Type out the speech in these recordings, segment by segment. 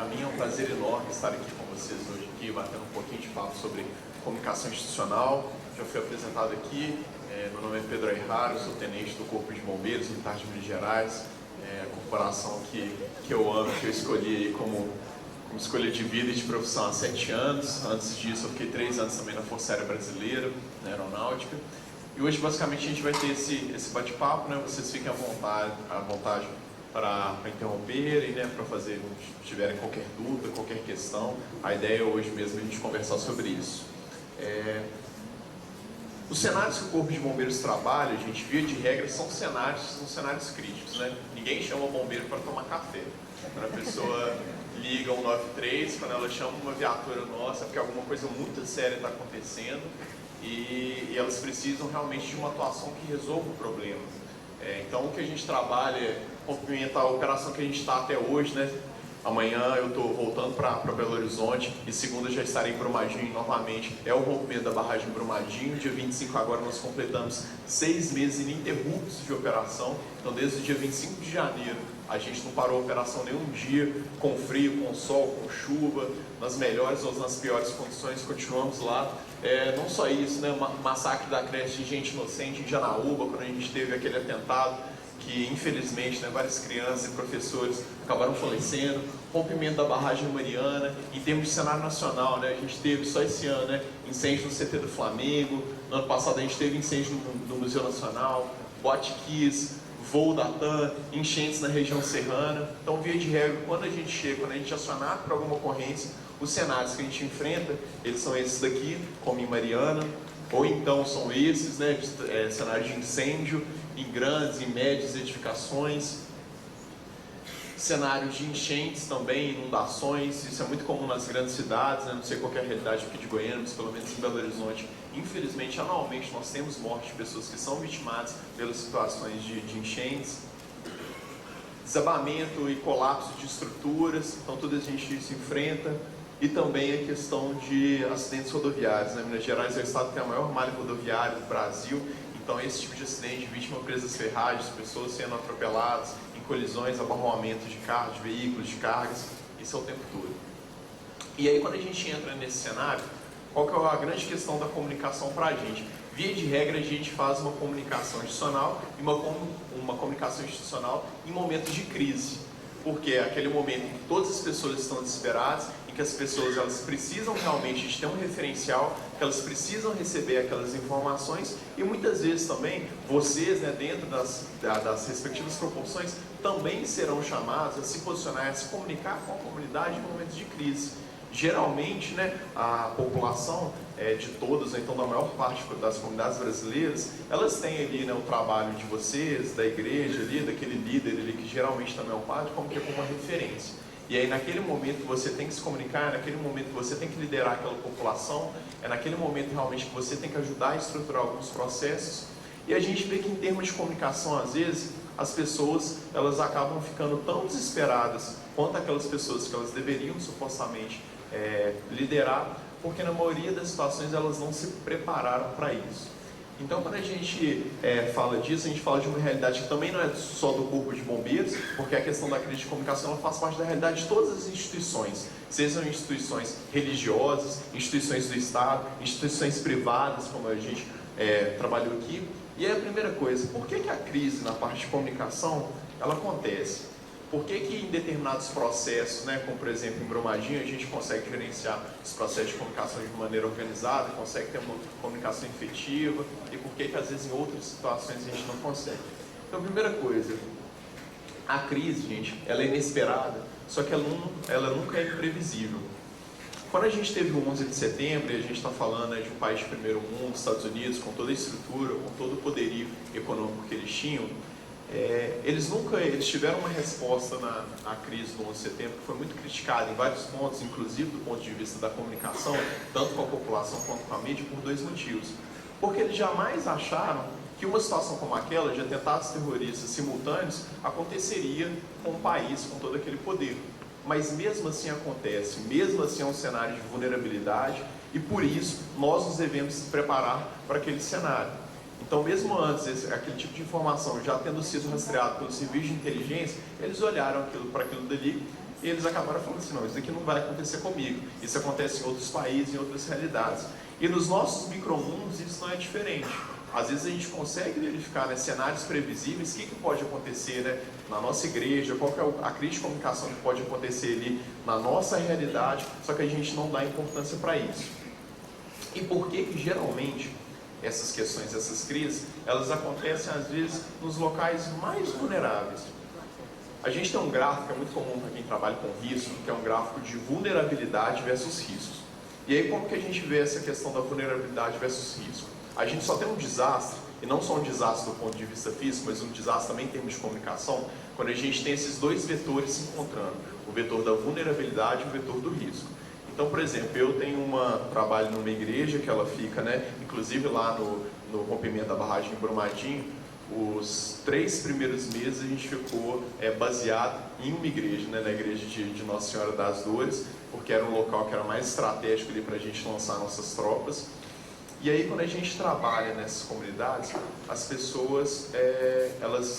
Para mim é um prazer enorme estar aqui com vocês hoje, aqui, batendo um pouquinho de papo sobre comunicação institucional. Já fui apresentado aqui, meu nome é Pedro Ayraro, sou tenente do Corpo de Bombeiros Militar de Minas Gerais, a corporação que eu amo, que eu escolhi como escolha de vida e de profissão há 7 anos. Antes disso eu fiquei 3 anos também na Força Aérea Brasileira, na Aeronáutica. E hoje basicamente a gente vai ter esse bate-papo, né? Vocês fiquem à vontade para interromperem, né? Para fazer, se tiverem qualquer dúvida, qualquer questão. A ideia é hoje mesmo a gente conversar sobre isso. Os cenários que o Corpo de Bombeiros trabalha, a gente via de regra, são cenários críticos, né? Ninguém chama o bombeiro para tomar café. Quando a pessoa liga 193, quando ela chama uma viatura nossa, porque alguma coisa muito séria está acontecendo e elas precisam realmente de uma atuação que resolva o problema. Então o que a gente trabalha é complementar a operação que a gente está até hoje, né? Amanhã eu estou voltando para Belo Horizonte e segunda já estarei em Brumadinho novamente. É o rompimento da barragem Brumadinho. Dia 25 agora nós completamos 6 meses ininterruptos de operação. Então desde o dia 25 de janeiro a gente não parou a operação nenhum dia, com frio, com sol, com chuva, nas melhores ou nas piores condições, continuamos lá. Não só isso, né? O massacre da creche de gente inocente em Janaúba, quando a gente teve aquele atentado, que infelizmente, né, várias crianças e professores acabaram falecendo, rompimento da barragem Mariana. Em termos de cenário nacional, né, a gente teve só esse ano, né, incêndio no CT do Flamengo, no ano passado a gente teve incêndio no Museu Nacional, Botkiss, voo da TAM, enchentes na região serrana. Então, via de regra, quando a gente é acionado por alguma ocorrência, os cenários que a gente enfrenta, eles são esses daqui, como em Mariana, ou então são esses, né, cenário de incêndio em grandes e médias edificações, cenários de enchentes também, inundações. Isso é muito comum nas grandes cidades, né? Não sei qual é a realidade aqui de Goiânia, mas pelo menos em Belo Horizonte, infelizmente, anualmente nós temos morte de pessoas que são vitimadas pelas situações de enchentes, desabamento e colapso de estruturas. Então tudo a gente se enfrenta. E também a questão de acidentes rodoviários, né? Minas Gerais é o estado que tem a maior malha rodoviária do Brasil. Então esse tipo de acidente, vítima presas ferragens, pessoas sendo atropeladas, em colisões, abarroamento de carros, de veículos, de cargas, isso é o tempo todo. E aí quando a gente entra nesse cenário, qual que é a grande questão da comunicação para a gente? Via de regra a gente faz uma comunicação institucional e uma comunicação institucional em momentos de crise. Porque é aquele momento em que todas as pessoas estão desesperadas, em que as pessoas elas precisam realmente de ter um referencial, que elas precisam receber aquelas informações e muitas vezes também vocês, né, dentro das respectivas proporções, também serão chamados a se posicionar, a se comunicar com a comunidade em momentos de crise. Geralmente, né, a população de todas, então da maior parte das comunidades brasileiras, elas têm ali, né, o trabalho de vocês, da igreja ali, daquele líder ali que geralmente também é o padre, como que é uma referência. E aí naquele momento você tem que se comunicar, naquele momento você tem que liderar aquela população, é naquele momento realmente que você tem que ajudar a estruturar alguns processos. E a gente vê que em termos de comunicação, às vezes, as pessoas elas acabam ficando tão desesperadas quanto aquelas pessoas que elas deveriam supostamente liderar, porque na maioria das situações elas não se prepararam para isso. Então quando a gente fala disso, a gente fala de uma realidade que também não é só do Corpo de Bombeiros, porque a questão da crise de comunicação ela faz parte da realidade de todas as instituições, sejam instituições religiosas, instituições do Estado, instituições privadas, como a gente trabalhou aqui. E aí a primeira coisa, por que a crise na parte de comunicação ela acontece? Por que em determinados processos, né, como por exemplo em Brumadinho, a gente consegue gerenciar os processos de comunicação de maneira organizada, consegue ter uma comunicação efetiva, e por que às vezes em outras situações a gente não consegue? Então, a primeira coisa, a crise, gente, ela é inesperada, só que ela nunca é imprevisível. Quando a gente teve o 11 de setembro, e a gente está falando, né, de um país de primeiro mundo, Estados Unidos, com toda a estrutura, com todo o poderio econômico que eles tinham, eles tiveram uma resposta na crise do 11 de setembro que foi muito criticada em vários pontos, inclusive do ponto de vista da comunicação, tanto com a população quanto com a mídia, por 2 motivos. Porque eles jamais acharam que uma situação como aquela, de atentados terroristas simultâneos, aconteceria com um país com todo aquele poder. Mas mesmo assim acontece, mesmo assim é um cenário de vulnerabilidade e por isso nós nos devemos se preparar para aquele cenário. Então, mesmo antes, aquele tipo de informação já tendo sido rastreado pelo serviço de inteligência, eles olharam para aquilo dali e eles acabaram falando assim, não, isso aqui não vai acontecer comigo, isso acontece em outros países, em outras realidades. E nos nossos micromundos isso não é diferente. Às vezes a gente consegue verificar, né, cenários previsíveis, o que pode acontecer, né, na nossa igreja, qual que é a crise de comunicação que pode acontecer ali na nossa realidade, só que a gente não dá importância para isso. E por que geralmente essas questões, essas crises, elas acontecem às vezes nos locais mais vulneráveis? A gente tem um gráfico que é muito comum para quem trabalha com risco, que é um gráfico de vulnerabilidade versus riscos. E aí como que a gente vê essa questão da vulnerabilidade versus risco? A gente só tem um desastre, e não só um desastre do ponto de vista físico, mas um desastre também em termos de comunicação, quando a gente tem esses dois vetores se encontrando, o vetor da vulnerabilidade e o vetor do risco. Então, por exemplo, eu trabalho numa igreja que ela fica, né, inclusive lá no rompimento da barragem em Brumadinho, os 3 primeiros meses a gente ficou baseado em uma igreja, né, na igreja de Nossa Senhora das Dores, porque era um local que era mais estratégico ali para a gente lançar nossas tropas. E aí, quando a gente trabalha nessas comunidades, as pessoas,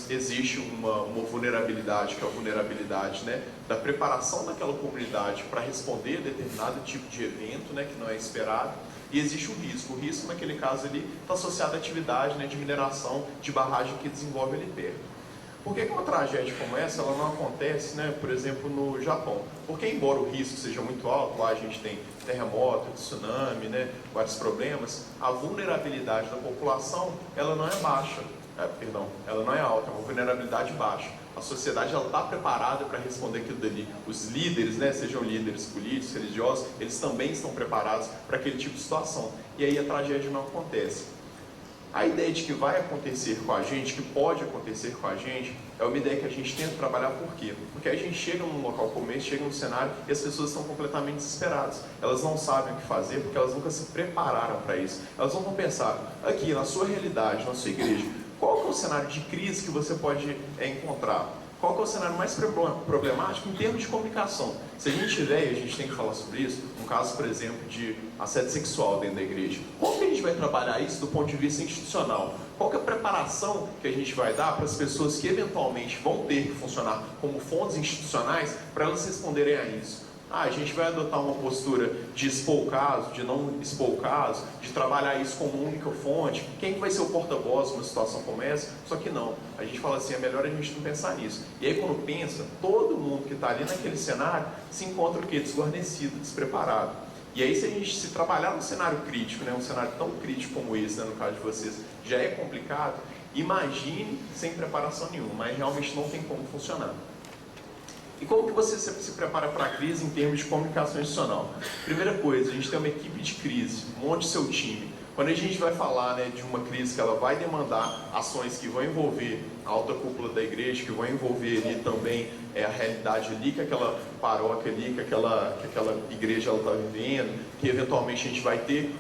existe uma vulnerabilidade, que é a vulnerabilidade, né, da preparação daquela comunidade para responder a determinado tipo de evento, né, que não é esperado, e existe o risco. O risco, naquele caso ali, está associado à atividade, né, de mineração de barragem que desenvolve ali perto. Por que uma tragédia como essa ela não acontece, né, por exemplo, no Japão? Porque, embora o risco seja muito alto, lá a gente tem terremoto, tsunami, né, vários problemas, a vulnerabilidade da população ela não é baixa, ela não é alta, é uma vulnerabilidade baixa. A sociedade está preparada para responder aquilo dali. Os líderes, né, sejam líderes políticos, religiosos, eles também estão preparados para aquele tipo de situação. E aí a tragédia não acontece. A ideia de que vai acontecer com a gente, que pode acontecer com a gente, é uma ideia que a gente tenta trabalhar. Por quê? Porque a gente chega num local como esse, chega num cenário e as pessoas estão completamente desesperadas. Elas não sabem o que fazer porque elas nunca se prepararam para isso. Elas não vão pensar, aqui na sua realidade, na sua igreja, qual que é o cenário de crise que você pode encontrar? Qual que é o cenário mais problemático em termos de comunicação? Se a gente tiver, e a gente tem que falar sobre isso, um caso, por exemplo, de assédio sexual dentro da igreja, como que a gente vai trabalhar isso do ponto de vista institucional? Qual que é a preparação que a gente vai dar para as pessoas que eventualmente vão ter que funcionar como fontes institucionais para elas responderem a isso? A gente vai adotar uma postura de expor o caso, de não expor o caso, de trabalhar isso como única fonte. Quem vai ser o porta-voz numa situação como essa? Só que não. A gente fala assim, é melhor a gente não pensar nisso. E aí quando pensa, todo mundo que está ali naquele cenário se encontra o quê? Desguarnecido, despreparado. E aí se a gente se trabalhar num cenário crítico, né, um cenário tão crítico como esse, né, no caso de vocês, já é complicado, imagine sem preparação nenhuma, mas realmente não tem como funcionar. E como que você se prepara para a crise em termos de comunicação institucional? Primeira coisa, a gente tem uma equipe de crise, monte seu time. Quando a gente vai falar, né, de uma crise que ela vai demandar ações que vão envolver a alta cúpula da igreja, que vão envolver ali também a realidade ali que aquela paróquia ali, que aquela igreja está vivendo, que eventualmente a gente vai ter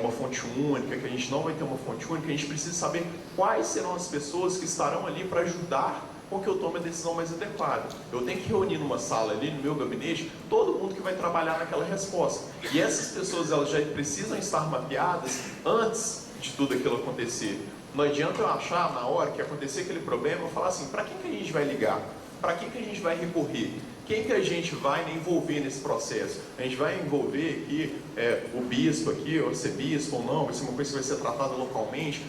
uma fonte única, que a gente não vai ter uma fonte única, a gente precisa saber quais serão as pessoas que estarão ali para ajudar com que eu tome a decisão mais adequada. Eu tenho que reunir numa sala ali, no meu gabinete, todo mundo que vai trabalhar naquela resposta. E essas pessoas, elas já precisam estar mapeadas antes de tudo aquilo acontecer. Não adianta eu achar, na hora que acontecer aquele problema, eu falar assim, para quem que a gente vai ligar? Para quem que a gente vai recorrer? Quem que a gente vai envolver nesse processo? A gente vai envolver aqui o bispo aqui, ou arcebispo ou não, vai ser uma coisa que vai ser tratada localmente.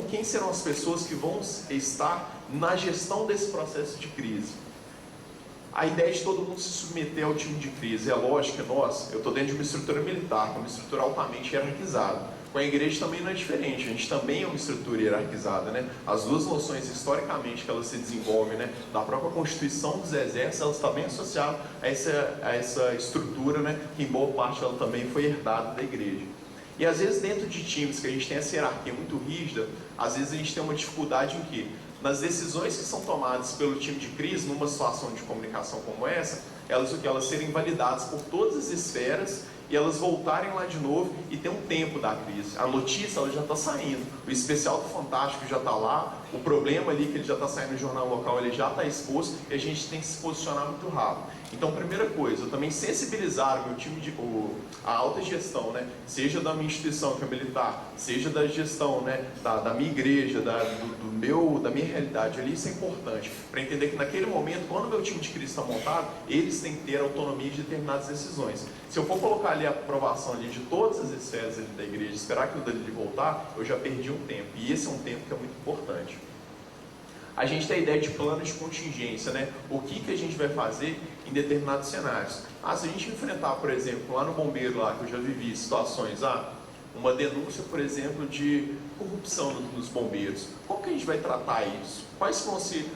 Quem serão as pessoas que vão estar na gestão desse processo de crise? A ideia de todo mundo se submeter ao time de crise é lógica, eu estou dentro de uma estrutura militar, uma estrutura altamente hierarquizada. Com a igreja também não é diferente, a gente também é uma estrutura hierarquizada, né? As duas noções, historicamente, que elas se desenvolvem, né, da própria constituição dos exércitos, elas estão bem associadas a essa estrutura, né, que em boa parte ela também foi herdada da igreja. E às vezes dentro de times que a gente tem essa hierarquia muito rígida, às vezes a gente tem uma dificuldade em que, nas decisões que são tomadas pelo time de crise, numa situação de comunicação como essa, elas serem validadas por todas as esferas e elas voltarem lá de novo e ter um tempo da crise. A notícia ela já está saindo, o especial do Fantástico já está lá, o problema ali que ele já está saindo no jornal local, ele já está exposto e a gente tem que se posicionar muito rápido. Então, primeira coisa, eu também sensibilizar o meu time a alta gestão, né? Seja da minha instituição que é militar, seja da gestão, né? da minha igreja, da minha realidade ali, isso é importante, para entender que naquele momento, quando o meu time de crise está montado, eles têm que ter autonomia de determinadas decisões. Se eu for colocar ali a aprovação ali de todas as esferas ali da igreja, esperar aquilo dali voltar, eu já perdi um tempo, e esse é um tempo que é muito importante. A gente tem a ideia de plano de contingência, né? O que a gente vai fazer em determinados cenários. Se a gente enfrentar, por exemplo, lá no bombeiro, lá que eu já vivi situações, uma denúncia, por exemplo, de corrupção nos bombeiros. Como que a gente vai tratar isso? Quais vão ser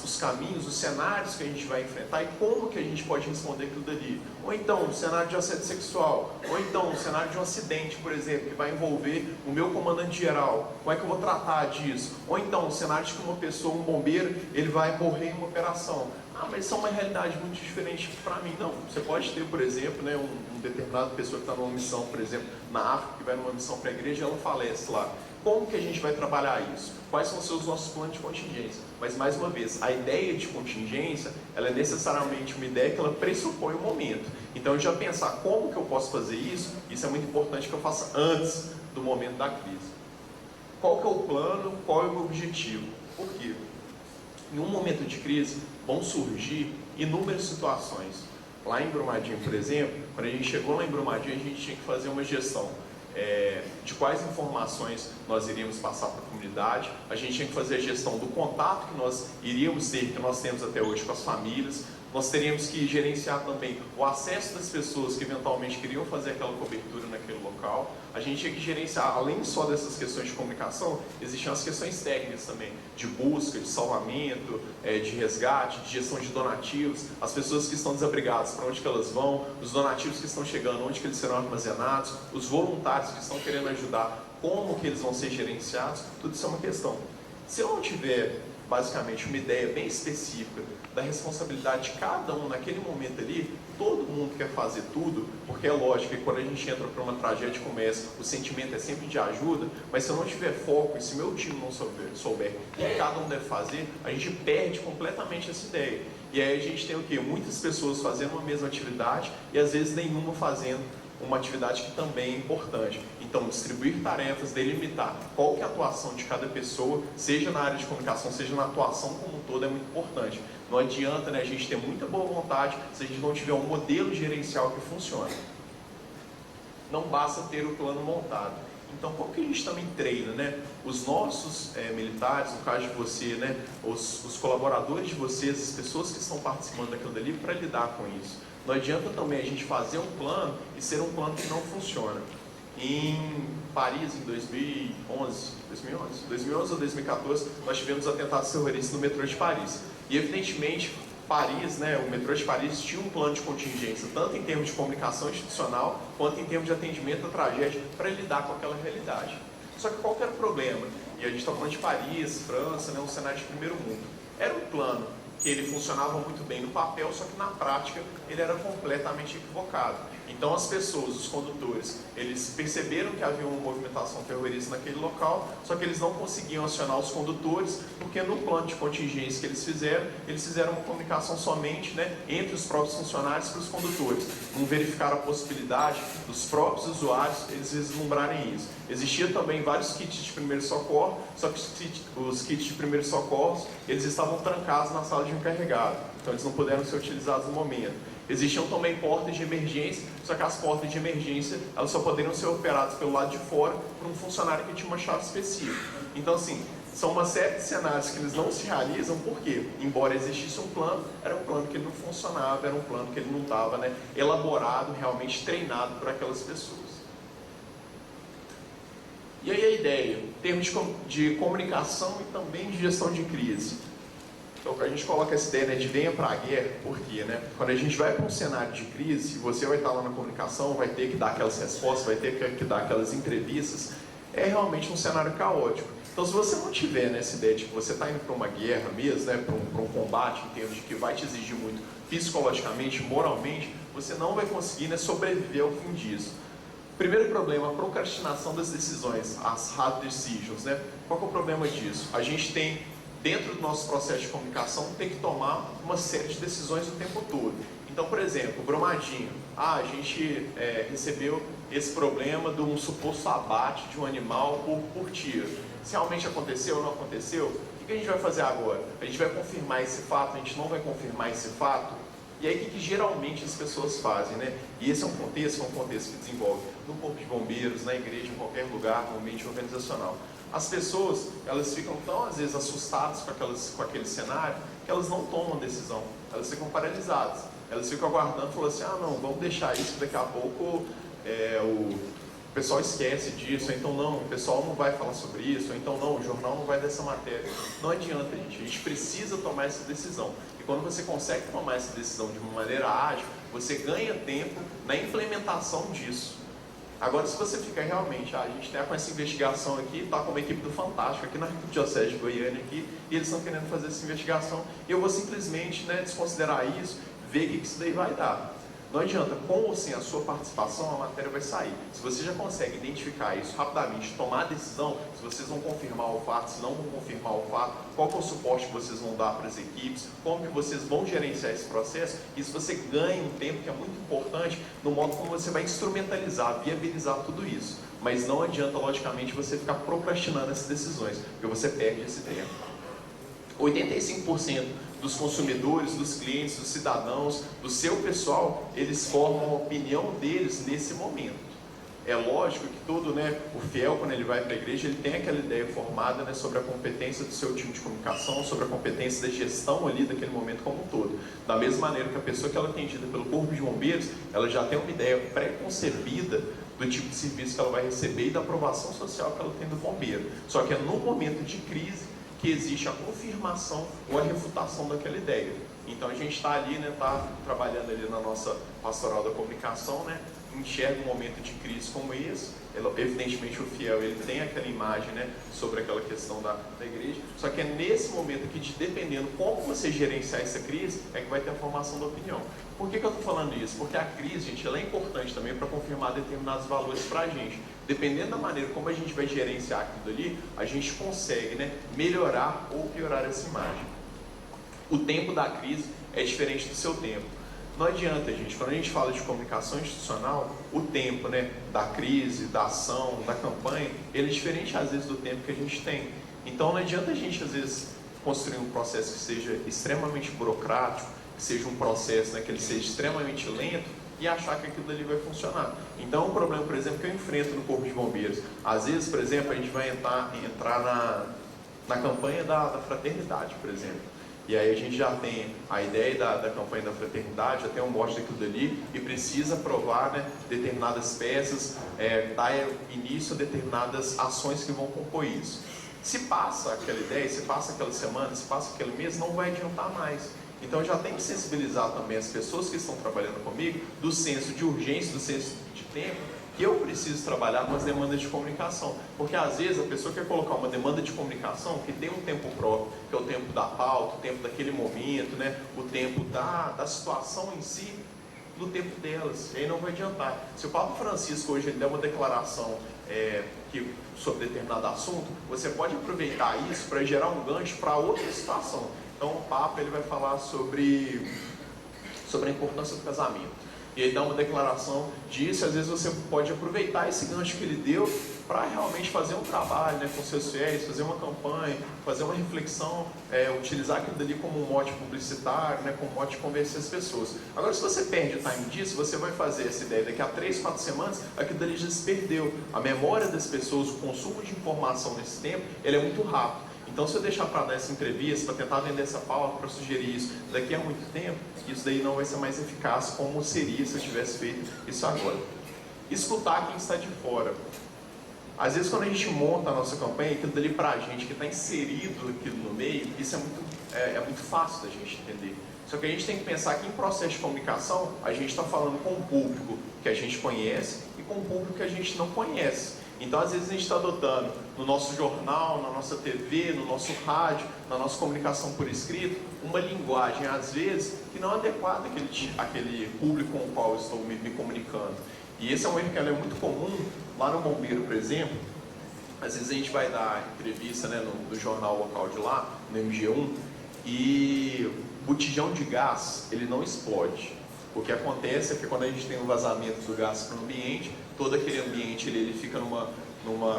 os caminhos, os cenários que a gente vai enfrentar e como que a gente pode responder aquilo dali? Ou então, um cenário de assédio sexual, ou então um cenário de um acidente, por exemplo, que vai envolver o meu comandante geral. Como é que eu vou tratar disso? Ou então, um cenário de que uma pessoa, um bombeiro, ele vai morrer em uma operação. Mas isso é uma realidade muito diferente para mim. Não, você pode ter, por exemplo, né, um determinado pessoa que está numa missão, por exemplo, na África, que vai numa missão para a igreja, ela falece lá. Como que a gente vai trabalhar isso? Quais vão ser os nossos planos de contingência? Mas, mais uma vez, a ideia de contingência, ela é necessariamente uma ideia que ela pressupõe o momento. Então, eu já pensar como que eu posso fazer isso é muito importante que eu faça antes do momento da crise. Qual que é o plano? Qual é o meu objetivo? Por quê? Em um momento de crise, vão surgir inúmeras situações. Lá em Brumadinho, por exemplo, quando a gente chegou lá em Brumadinho, a gente tinha que fazer uma gestão de quais informações nós iríamos passar para a comunidade. A gente tinha que fazer a gestão do contato que nós iríamos ter, que nós temos até hoje com as famílias. Nós teríamos que gerenciar também o acesso das pessoas que eventualmente queriam fazer aquela cobertura naquele local. A gente tinha que gerenciar, além só dessas questões de comunicação, existiam as questões técnicas também, de busca, de salvamento, de resgate, de gestão de donativos, as pessoas que estão desabrigadas, para onde que elas vão, os donativos que estão chegando, onde que eles serão armazenados, os voluntários que estão querendo ajudar, como que eles vão ser gerenciados, tudo isso é uma questão. Se eu não tiver, basicamente, uma ideia bem específica da responsabilidade de cada um naquele momento ali, todo mundo quer fazer tudo, porque é lógico que quando a gente entra para uma tragédia como essa, o sentimento é sempre de ajuda, mas se eu não tiver foco e se meu time não souber o que cada um deve fazer, a gente perde completamente essa ideia. E aí a gente tem o quê? Muitas pessoas fazendo uma mesma atividade e às vezes nenhuma fazendo uma atividade que também é importante. Então, distribuir tarefas, delimitar qual que é a atuação de cada pessoa, seja na área de comunicação, seja na atuação como um todo, é muito importante. Não adianta, né, a gente ter muita boa vontade se a gente não tiver um modelo gerencial que funcione. Não basta ter o plano montado. Então, como que a gente também treina, né? Os nossos militares, no caso de você, né, os colaboradores de vocês, as pessoas que estão participando daquilo dali, para lidar com isso. Não adianta também a gente fazer um plano e ser um plano que não funciona. Em Paris, em 2011 ou 2014, nós tivemos atentados terroristas no metrô de Paris. E, evidentemente, Paris, né, o metrô de Paris tinha um plano de contingência, tanto em termos de comunicação institucional, quanto em termos de atendimento à tragédia, para lidar com aquela realidade. Só que qual que era o problema? E a gente está falando de Paris, França, né, um cenário de primeiro mundo. Era um plano que ele funcionava muito bem no papel, só que na prática ele era completamente equivocado. Então as pessoas, os condutores, eles perceberam que havia uma movimentação terrorista naquele local, só que eles não conseguiam acionar os condutores, porque no plano de contingência que eles fizeram uma comunicação somente, né, entre os próprios funcionários para os condutores. Não verificaram a possibilidade dos próprios usuários eles vislumbrarem isso. Existia também vários kits de primeiro socorro, só que os kits de primeiro socorro eles estavam trancados na sala de encarregado, então eles não puderam ser utilizados no momento. Existiam também portas de emergência, só que as portas de emergência elas só poderiam ser operadas pelo lado de fora por um funcionário que tinha uma chave específica. Então, assim, são uma série de cenários que eles não se realizam, porque, embora existisse um plano, era um plano que ele não funcionava, era um plano que ele não estava, né, elaborado, realmente treinado por aquelas pessoas. E aí a ideia, em termos de comunicação e também de gestão de crise. Então, a gente coloca essa ideia, né, de venha para a guerra, por quê, né? Quando a gente vai para um cenário de crise, você vai estar lá na comunicação, vai ter que dar aquelas respostas, vai ter que dar aquelas entrevistas, é realmente um cenário caótico. Então, se você não tiver nessa ideia de que você está indo para uma guerra mesmo, né, para um combate em termos de que vai te exigir muito psicologicamente, moralmente, você não vai conseguir, né, sobreviver ao fim disso. Primeiro problema, a procrastinação das decisões, as hard decisions, né? Qual que é o problema disso? A gente tem, dentro do nosso processo de comunicação, tem que tomar uma série de decisões o tempo todo. Então, por exemplo, Brumadinho, a gente recebeu esse problema de um suposto abate de um animal por tiro. Se realmente aconteceu ou não aconteceu, o que a gente vai fazer agora? A gente vai confirmar esse fato, a gente não vai confirmar esse fato? E aí, o que geralmente as pessoas fazem, né? E esse é um contexto que desenvolve no corpo de bombeiros, na igreja, em qualquer lugar, no ambiente organizacional. As pessoas, elas ficam tão, às vezes, assustadas com aquele cenário, que elas não tomam decisão. Elas ficam paralisadas. Elas ficam aguardando, falando assim, não, vamos deixar isso, daqui a pouco o pessoal esquece disso, ou então não, o pessoal não vai falar sobre isso, ou então não, o jornal não vai dessa matéria. Não adianta, gente, a gente precisa tomar essa decisão. E quando você consegue tomar essa decisão de uma maneira ágil, você ganha tempo na implementação disso. Agora, se você fica realmente, a gente está com essa investigação aqui, está com uma equipe do Fantástico aqui na Arquidiocese de Goiânia aqui, e eles estão querendo fazer essa investigação, e eu vou simplesmente, né, desconsiderar isso, ver o que isso daí vai dar. Não adianta, com ou sem a sua participação, a matéria vai sair. Se você já consegue identificar isso rapidamente, tomar a decisão, se vocês vão confirmar o fato, se não vão confirmar o fato, qual que é o suporte que vocês vão dar para as equipes, como que vocês vão gerenciar esse processo, isso você ganha um tempo que é muito importante no modo como você vai instrumentalizar, viabilizar tudo isso. Mas não adianta, logicamente, você ficar procrastinando essas decisões, porque você perde esse tempo. 85% dos consumidores, dos clientes, dos cidadãos, do seu pessoal, eles formam a opinião deles nesse momento. É lógico que todo, né, o fiel, quando ele vai para a igreja, ele tem aquela ideia formada, né, sobre a competência do seu time de comunicação, sobre a competência da gestão ali daquele momento como um todo. Da mesma maneira que a pessoa que ela é atendida pelo corpo de bombeiros, ela já tem uma ideia pré-concebida do tipo de serviço que ela vai receber e da aprovação social que ela tem do bombeiro. Só que é no momento de crise que existe a confirmação ou a refutação daquela ideia. Então a gente está ali, né, está trabalhando ali na nossa pastoral da comunicação, né, enxerga um momento de crise como esse. Evidentemente o fiel, ele tem aquela imagem, né, sobre aquela questão da igreja, só que é nesse momento que, dependendo como você gerenciar essa crise, é que vai ter a formação da opinião. Por que eu estou falando isso? Porque a crise, gente, ela é importante também para confirmar determinados valores para a gente. Dependendo da maneira como a gente vai gerenciar aquilo ali, a gente consegue, né, melhorar ou piorar essa imagem. O tempo da crise é diferente do seu tempo. Não adianta, gente, quando a gente fala de comunicação institucional, o tempo, né, da crise, da ação, da campanha, ele é diferente às vezes do tempo que a gente tem. Então não adianta a gente às vezes construir um processo que seja extremamente burocrático, que seja um processo, né, que ele seja extremamente lento e achar que aquilo ali vai funcionar. Então um problema, por exemplo, que eu enfrento no Corpo de Bombeiros, às vezes, por exemplo, a gente vai entrar na campanha da fraternidade, por exemplo. E aí a gente já tem a ideia da campanha da fraternidade, já tem um mote daquilo dali e precisa aprovar, né, determinadas peças, dar início a determinadas ações que vão compor isso. Se passa aquela ideia, se passa aquela semana, se passa aquele mês, não vai adiantar mais. Então já tem que sensibilizar também as pessoas que estão trabalhando comigo do senso de urgência, do senso de tempo, que eu preciso trabalhar com as demandas de comunicação. Porque às vezes a pessoa quer colocar uma demanda de comunicação que tem um tempo próprio, que é o tempo da pauta, o tempo daquele momento, né? O tempo da situação em si, no tempo delas. E aí não vai adiantar. Se o Papa Francisco hoje ele der uma declaração sobre determinado assunto, você pode aproveitar isso para gerar um gancho para outra situação. Então o Papa ele vai falar sobre a importância do casamento. E aí dá uma declaração disso, às vezes você pode aproveitar esse gancho que ele deu para realmente fazer um trabalho, né, com seus fiéis, fazer uma campanha, fazer uma reflexão, utilizar aquilo dali como um mote publicitário, né, como um mote de convencer as pessoas. Agora, se você perde o time disso, você vai fazer essa ideia, daqui a 3, 4 semanas, aquilo dali já se perdeu. A memória das pessoas, o consumo de informação nesse tempo, ele é muito rápido. Então, se eu deixar para dar essa entrevista, para tentar vender essa pauta, para sugerir isso daqui a muito tempo, isso daí não vai ser mais eficaz como seria se eu tivesse feito isso agora. Escutar quem está de fora. Às vezes, quando a gente monta a nossa campanha, aquilo dali para a gente que está inserido aquilo no meio, isso é muito fácil da gente entender. Só que a gente tem que pensar que em processo de comunicação, a gente está falando com um público que a gente conhece e com um público que a gente não conhece. Então, às vezes, a gente está adotando no nosso jornal, na nossa TV, no nosso rádio, na nossa comunicação por escrito, uma linguagem, às vezes, que não é adequada àquele público com o qual eu estou me comunicando. E esse é um erro que é muito comum lá no bombeiro, por exemplo. Às vezes a gente vai dar entrevista, né, no jornal local de lá, no MG1, e o botijão de gás, ele não explode. O que acontece é que quando a gente tem um vazamento do gás para o ambiente, todo aquele ambiente ele fica numa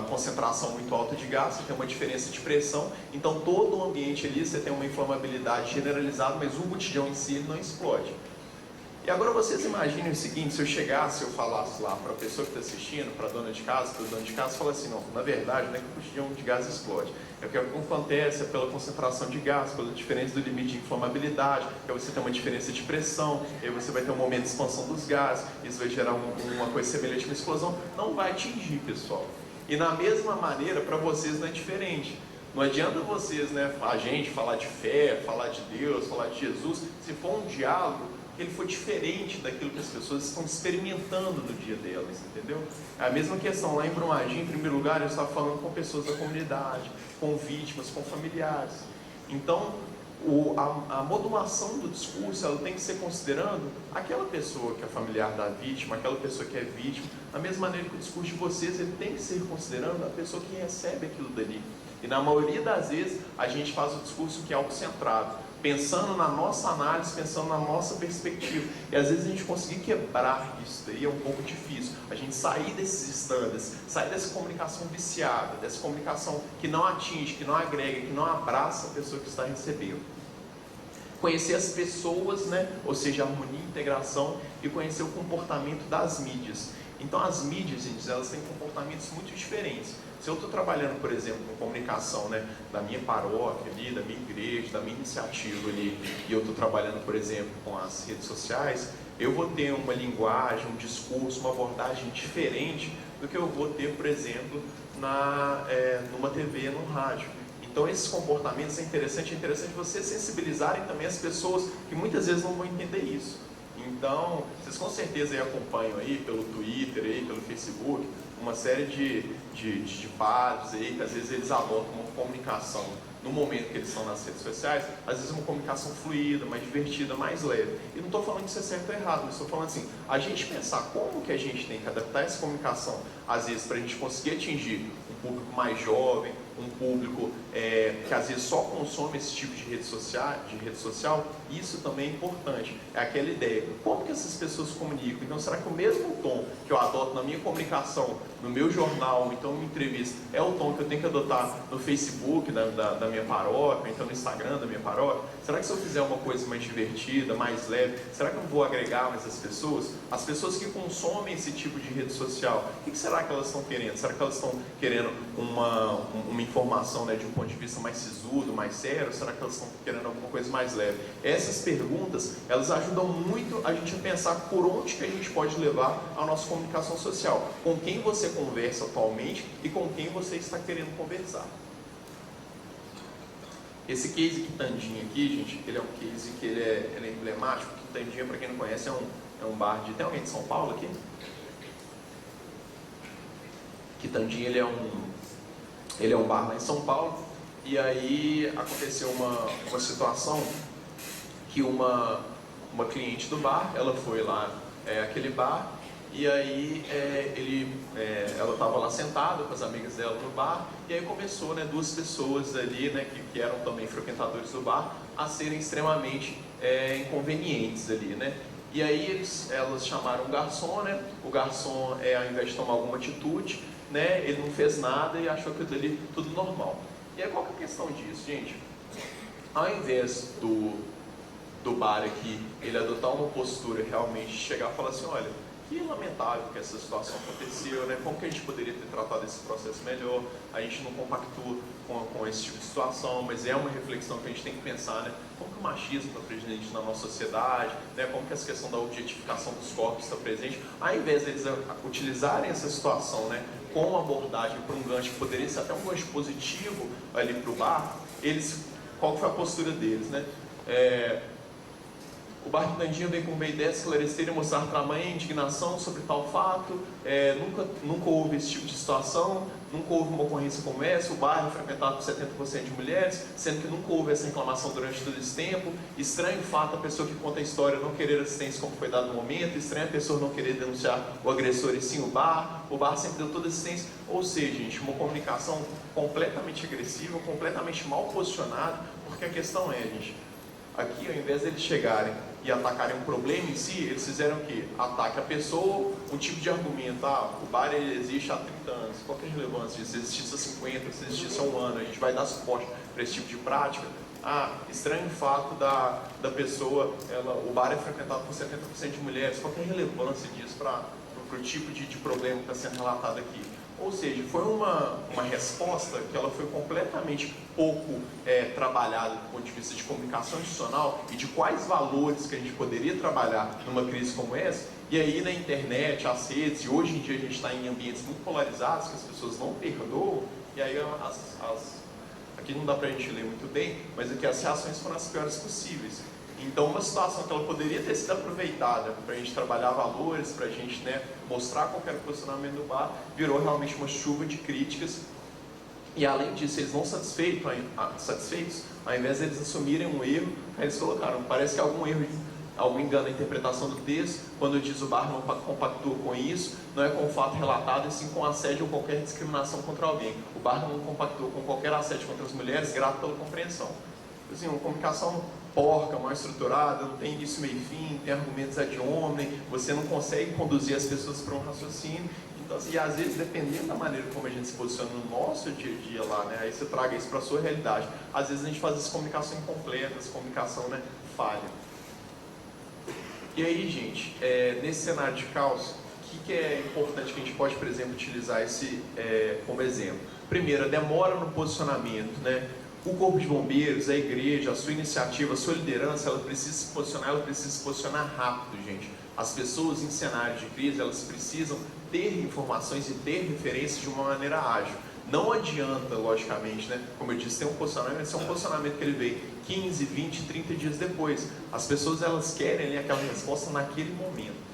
concentração muito alta de gás, você tem uma diferença de pressão, então todo o ambiente ali você tem uma inflamabilidade generalizada, mas o botijão em si ele não explode. E agora vocês imaginem o seguinte, se eu chegasse, eu falasse lá para a pessoa que está assistindo, para a dona de casa, para o dono de casa, falar assim, não, na verdade não é que o botijão de gás explode, é que o que acontece é pela concentração de gás, pela diferença do limite de inflamabilidade, que você tem uma diferença de pressão, aí você vai ter um momento de expansão dos gases, isso vai gerar uma coisa semelhante a uma explosão, não vai atingir, pessoal. E na mesma maneira, para vocês não é diferente. Não adianta vocês, né, a gente falar de fé, falar de Deus, falar de Jesus, se for um diálogo que ele for diferente daquilo que as pessoas estão experimentando no dia delas, entendeu? É a mesma questão lá em Brumadinho, em primeiro lugar, eu estava falando com pessoas da comunidade, com vítimas, com familiares. Então, a modulação do discurso, ela tem que ser considerando aquela pessoa que é familiar da vítima, aquela pessoa que é vítima, da mesma maneira que o discurso de vocês, ele tem que ser considerando a pessoa que recebe aquilo dali. E na maioria das vezes, a gente faz o discurso que é autocentrado, pensando na nossa análise, pensando na nossa perspectiva. E às vezes a gente conseguir quebrar isso daí é um pouco difícil. A gente sair desses standards, sair dessa comunicação viciada, dessa comunicação que não atinge, que não agrega, que não abraça a pessoa que está recebendo. Conhecer as pessoas, né? Ou seja, harmonia e integração, e conhecer o comportamento das mídias. Então as mídias, gente, elas têm comportamentos muito diferentes. Se eu estou trabalhando, por exemplo, com comunicação, né, da minha paróquia ali, da minha igreja, da minha iniciativa ali, e eu estou trabalhando, por exemplo, com as redes sociais, eu vou ter uma linguagem, um discurso, uma abordagem diferente do que eu vou ter, por exemplo, numa TV, num rádio. Então esses comportamentos é interessante vocês sensibilizarem também as pessoas que muitas vezes não vão entender isso. Então, vocês com certeza aí acompanham aí pelo Twitter, aí, pelo Facebook, uma série de padres aí que às vezes eles adotam uma comunicação no momento que eles estão nas redes sociais, às vezes uma comunicação fluida, mais divertida, mais leve. E não estou falando que isso é certo ou errado, mas estou falando assim, a gente pensar como que a gente tem que adaptar essa comunicação, às vezes para a gente conseguir atingir um público mais jovem, um público que às vezes só consome esse tipo de rede social, isso também é importante. É aquela ideia, como que essas pessoas se comunicam? Então será que o mesmo tom que eu adoto na minha comunicação, no meu jornal, então uma entrevista, é o tom que eu tenho que adotar no Facebook da minha paróquia, então no Instagram da minha paróquia? Será que se eu fizer uma coisa mais divertida, mais leve, será que eu vou agregar mais as pessoas? As pessoas que consomem esse tipo de rede social, o que será que elas estão querendo? Será que elas estão querendo uma informação, né, de um ponto de vista mais sisudo, mais sério? Será que elas estão querendo alguma coisa mais leve? Essas perguntas, elas ajudam muito a gente a pensar por onde que a gente pode levar a nossa comunicação social, com quem você conversa atualmente e com quem você está querendo conversar. Esse case Quitandinha aqui, gente, ele é um case que ele é emblemático. Quitandinha, para quem não conhece, é um bar de... Tem alguém de São Paulo aqui? Quitandinha, ele é um bar lá em São Paulo. E aí aconteceu uma situação que uma cliente do bar, ela foi lá àquele bar, e aí ela estava lá sentada com as amigas dela no bar, e aí começou, né, duas pessoas ali, né, que eram também frequentadores do bar, a serem extremamente inconvenientes ali, né. E aí elas chamaram o garçom, né, o garçom, ao invés de tomar alguma atitude, né, ele não fez nada e achou que aquilo ali tudo normal. E aí qual que é a questão disso, gente? Ao invés do bar aqui, ele adotar uma postura realmente, chegar e falar assim, olha, que lamentável que essa situação aconteceu, né? Como que a gente poderia ter tratado esse processo melhor? A gente não compactua com esse tipo de situação, mas é uma reflexão que a gente tem que pensar, né? Como que o machismo está presente na nossa sociedade, né? Como que essa questão da objetificação dos corpos está presente? Ao invés deles utilizarem essa situação, né, com uma abordagem para um gancho que poderia ser até um gancho positivo ali para o bar, qual que foi a postura deles, né? O Barquinandinho vem com uma ideia de esclarecer e mostrar tamanha indignação sobre tal fato, nunca houve esse tipo de situação, nunca houve uma ocorrência como essa, o bairro é frequentado por 70% de mulheres, sendo que nunca houve essa reclamação durante todo esse tempo. Estranho o fato a pessoa que conta a história não querer assistência como foi dado no momento, estranho a pessoa não querer denunciar o agressor e sim o bar sempre deu toda a assistência. Ou seja, gente, uma comunicação completamente agressiva, completamente mal posicionada, porque a questão é, gente, aqui ao invés deles chegarem e atacarem um problema em si, eles fizeram o quê? Ataque a pessoa, um tipo de argumento, o bar ele existe há 30 anos, qual que é a relevância disso? Se existisse há 50, se existisse há um ano, a gente vai dar suporte para esse tipo de prática? Estranho o fato da pessoa, o bar é frequentado por 70% de mulheres, qual que é a relevância disso para o tipo de problema que está sendo relatado aqui? Ou seja, foi uma resposta que ela foi completamente pouco trabalhada do ponto de vista de comunicação institucional e de quais valores que a gente poderia trabalhar numa crise como essa. E aí na internet, as redes, e hoje em dia a gente está em ambientes muito polarizados, que as pessoas não perdoam, e aí aqui não dá para a gente ler muito bem, mas aqui as reações foram as piores possíveis. Então, uma situação que ela poderia ter sido aproveitada para a gente trabalhar valores, para a gente mostrar qual era o posicionamento do bar, virou realmente uma chuva de críticas. E além disso, eles não satisfeitos, ao invés de eles assumirem um erro, eles colocaram, parece que algum engano na interpretação do texto, quando diz o bar não compactua com isso, não é com o fato relatado, e sim com assédio ou qualquer discriminação contra alguém. O bar não compactua com qualquer assédio contra as mulheres, grato pela compreensão. Assim, uma comunicação porca, mal estruturada, não tem início, meio e fim, tem argumentos ad hominem, você não consegue conduzir as pessoas para um raciocínio. Então, assim, às vezes, dependendo da maneira como a gente se posiciona no nosso dia a dia lá, aí você traga isso para a sua realidade. Às vezes a gente faz essa comunicação incompleta, essa comunicação falha. E aí, gente, nesse cenário de caos, o que é importante que a gente pode, por exemplo, utilizar esse como exemplo? Primeiro, a demora no posicionamento, O corpo de bombeiros, a igreja, a sua iniciativa, a sua liderança, ela precisa se posicionar rápido, gente. As pessoas em cenários de crise, elas precisam ter informações e ter referências de uma maneira ágil. Não adianta, logicamente, como eu disse, ter um posicionamento, esse é um posicionamento que ele veio 15, 20, 30 dias depois. As pessoas, elas querem aquela resposta naquele momento.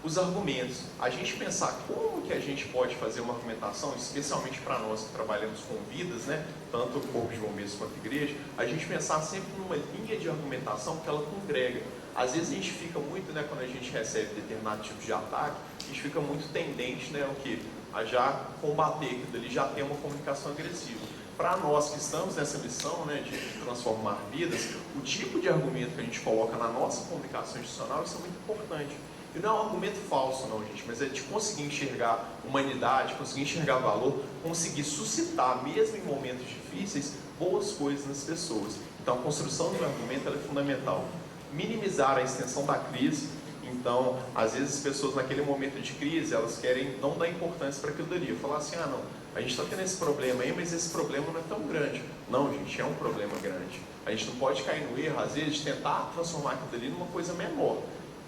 Os argumentos, a gente pensar como que a gente pode fazer uma argumentação, especialmente para nós que trabalhamos com vidas, tanto o corpo de bombeiros quanto a igreja, a gente pensar sempre numa linha de argumentação que ela congrega. Às vezes a gente fica muito, quando a gente recebe determinado tipo de ataque, a gente fica muito tendente, a já combater aquilo ali, já ter uma comunicação agressiva. Para nós que estamos nessa missão, de transformar vidas, o tipo de argumento que a gente coloca na nossa comunicação institucional, isso é muito importante. E não é um argumento falso, não, gente, mas é de conseguir enxergar humanidade, conseguir enxergar valor, conseguir suscitar, mesmo em momentos difíceis, boas coisas nas pessoas. Então, a construção do argumento ela é fundamental. Minimizar a extensão da crise. Então, às vezes as pessoas naquele momento de crise, elas querem não dar importância para aquilo dali. Falar assim, não, a gente está tendo esse problema aí, mas esse problema não é tão grande. Não, gente, é um problema grande. A gente não pode cair no erro, às vezes, de tentar transformar aquilo dali numa coisa menor.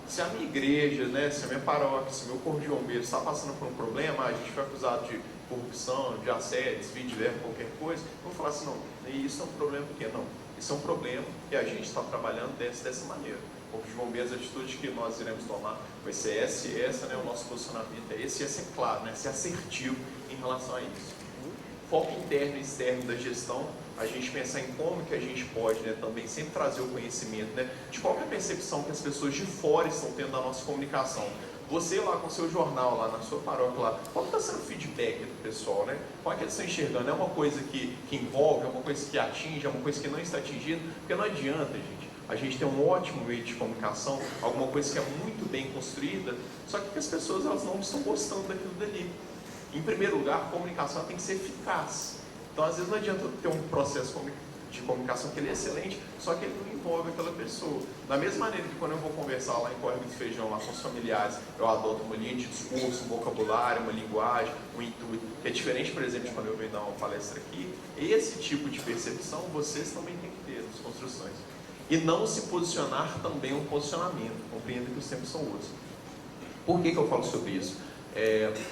Se a minha igreja, se a minha paróquia, se o meu corpo de bombeiros está passando por um problema, a gente foi acusado de corrupção, de assédio, desvio de verba, qualquer coisa, eu vou falar assim, não, isso é um problema pequeno, não. Isso é um problema e a gente está trabalhando dessa maneira. O corpo de bombeiros, a atitude que nós iremos tomar vai ser essa e essa, o nosso posicionamento é esse, e é ser claro, ser assertivo em relação a isso. Foco interno e externo da gestão, a gente pensar em como que a gente pode também sempre trazer o conhecimento de qual é a percepção que as pessoas de fora estão tendo da nossa comunicação. Você lá com o seu jornal, lá na sua paróquia, lá, qual está sendo o feedback do pessoal? Qual é que eles estão enxergando? É uma coisa que envolve, é uma coisa que atinge, é uma coisa que não está atingindo? Porque não adianta, gente, a gente tem um ótimo meio de comunicação, alguma coisa que é muito bem construída, só que as pessoas elas não estão gostando daquilo dali. Em primeiro lugar, a comunicação tem que ser eficaz. Então, às vezes, não adianta ter um processo de comunicação que ele é excelente, só que ele não envolve aquela pessoa. Da mesma maneira que quando eu vou conversar lá em Córrego do Feijão, lá com os familiares, eu adoto uma linha de discurso, um vocabulário, uma linguagem, um intuito, que é diferente, por exemplo, de quando eu venho dar uma palestra aqui. Esse tipo de percepção, vocês também têm que ter nas construções. E não se posicionar também um posicionamento. Compreenda que os tempos são outros. Por que eu falo sobre isso?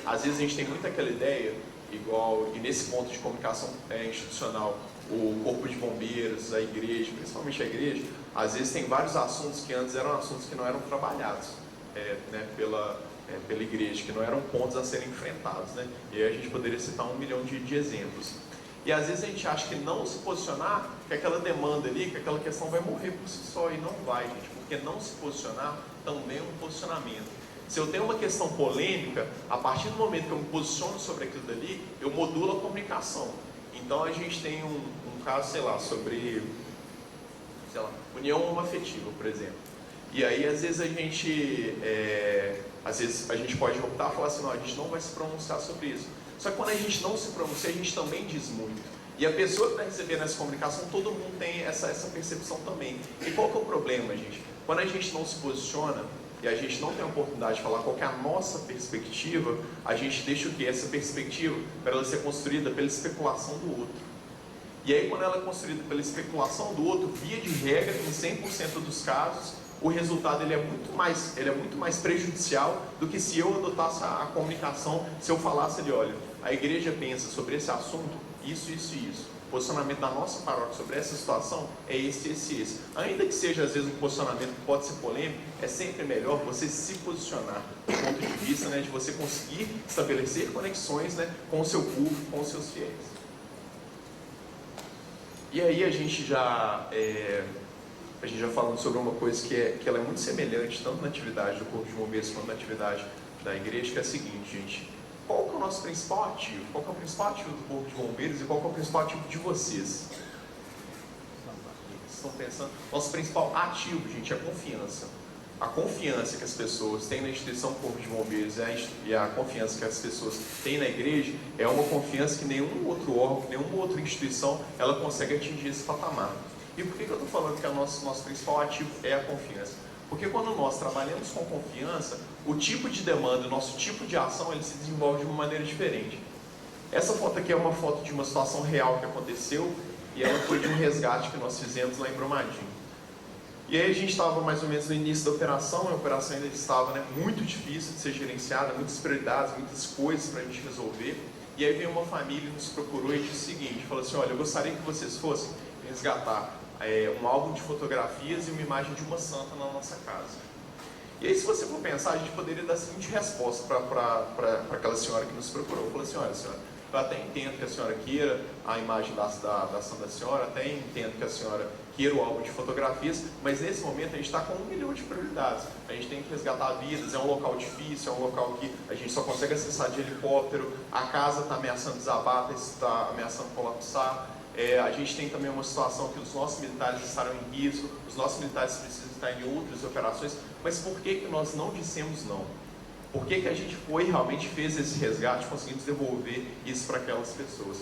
Às vezes a gente tem muito aquela ideia, e nesse ponto de comunicação institucional, o corpo de bombeiros, a igreja, principalmente a igreja, às vezes tem vários assuntos que antes eram assuntos que não eram trabalhados né, pela igreja, que não eram pontos a serem enfrentados, né? E aí a gente poderia citar 1 milhão de exemplos. E às vezes a gente acha que não se posicionar, que aquela demanda ali, que aquela questão vai morrer por si só, e não vai, gente, porque não se posicionar também é um posicionamento. Se eu tenho uma questão polêmica, a partir do momento que eu me posiciono sobre aquilo dali, eu modulo a comunicação. Então a gente tem um caso, sei lá, sobre, sei lá, união homoafetiva, por exemplo. E aí às vezes a gente pode optar e falar assim, não, a gente não vai se pronunciar sobre isso. Só que quando a gente não se pronuncia, a gente também diz muito. E a pessoa que está recebendo essa comunicação, todo mundo tem essa percepção também. E qual que é o problema, gente? Quando a gente não se posiciona e a gente não tem a oportunidade de falar qual que é a nossa perspectiva, a gente deixa o quê? Essa perspectiva para ela ser construída pela especulação do outro. E aí quando ela é construída pela especulação do outro, via de regra, em 100% dos casos, o resultado ele é muito mais prejudicial do que se eu adotasse a comunicação, se eu falasse ali, olha, a igreja pensa sobre esse assunto, isso, isso e isso. O posicionamento da nossa paróquia sobre essa situação é esse. Ainda que seja às vezes um posicionamento que pode ser polêmico, é sempre melhor você se posicionar do ponto de vista, né, de você conseguir estabelecer conexões, né, com o seu público, com os seus fiéis. E aí a gente já falando sobre uma coisa que ela é muito semelhante, tanto na atividade do Corpo de Bombeiros quanto na atividade da igreja, que é a seguinte, gente. Qual que é o nosso principal ativo? Qual que é o principal ativo do Corpo de Bombeiros e qual que é o principal ativo de vocês? Vocês estão pensando? Nosso principal ativo, gente, é a confiança. A confiança que as pessoas têm na instituição do Corpo de Bombeiros e a confiança que as pessoas têm na igreja é uma confiança que nenhum outro órgão, nenhuma outra instituição, ela consegue atingir esse patamar. E por que eu estou falando que o nosso principal ativo é a confiança? Porque quando nós trabalhamos com confiança, o tipo de demanda, o nosso tipo de ação, ele se desenvolve de uma maneira diferente. Essa foto aqui é uma foto de uma situação real que aconteceu e ela foi de um resgate que nós fizemos lá em Brumadinho. E aí a gente estava mais ou menos no início da operação, a operação ainda estava, né, muito difícil de ser gerenciada, muitas prioridades, muitas coisas para a gente resolver. E aí veio uma família, nos procurou e disse o seguinte, falou assim, olha, eu gostaria que vocês fossem resgatar um álbum de fotografias e uma imagem de uma santa na nossa casa. E aí, se você for pensar, a gente poderia dar a seguinte resposta para aquela senhora que nos procurou. Falou assim, olha senhora, eu até entendo que a senhora queira a imagem da santa senhora, até entendo que a senhora queira o álbum de fotografias, mas nesse momento a gente está com 1 milhão de prioridades. A gente tem que resgatar vidas, é um local difícil, é um local que a gente só consegue acessar de helicóptero, a casa está ameaçando desabar, está ameaçando colapsar. A gente tem também uma situação que os nossos militares estarão em risco, os nossos militares precisam estar em outras operações, mas por que nós não dissemos não? Por que a gente realmente fez esse resgate, conseguimos devolver isso para aquelas pessoas?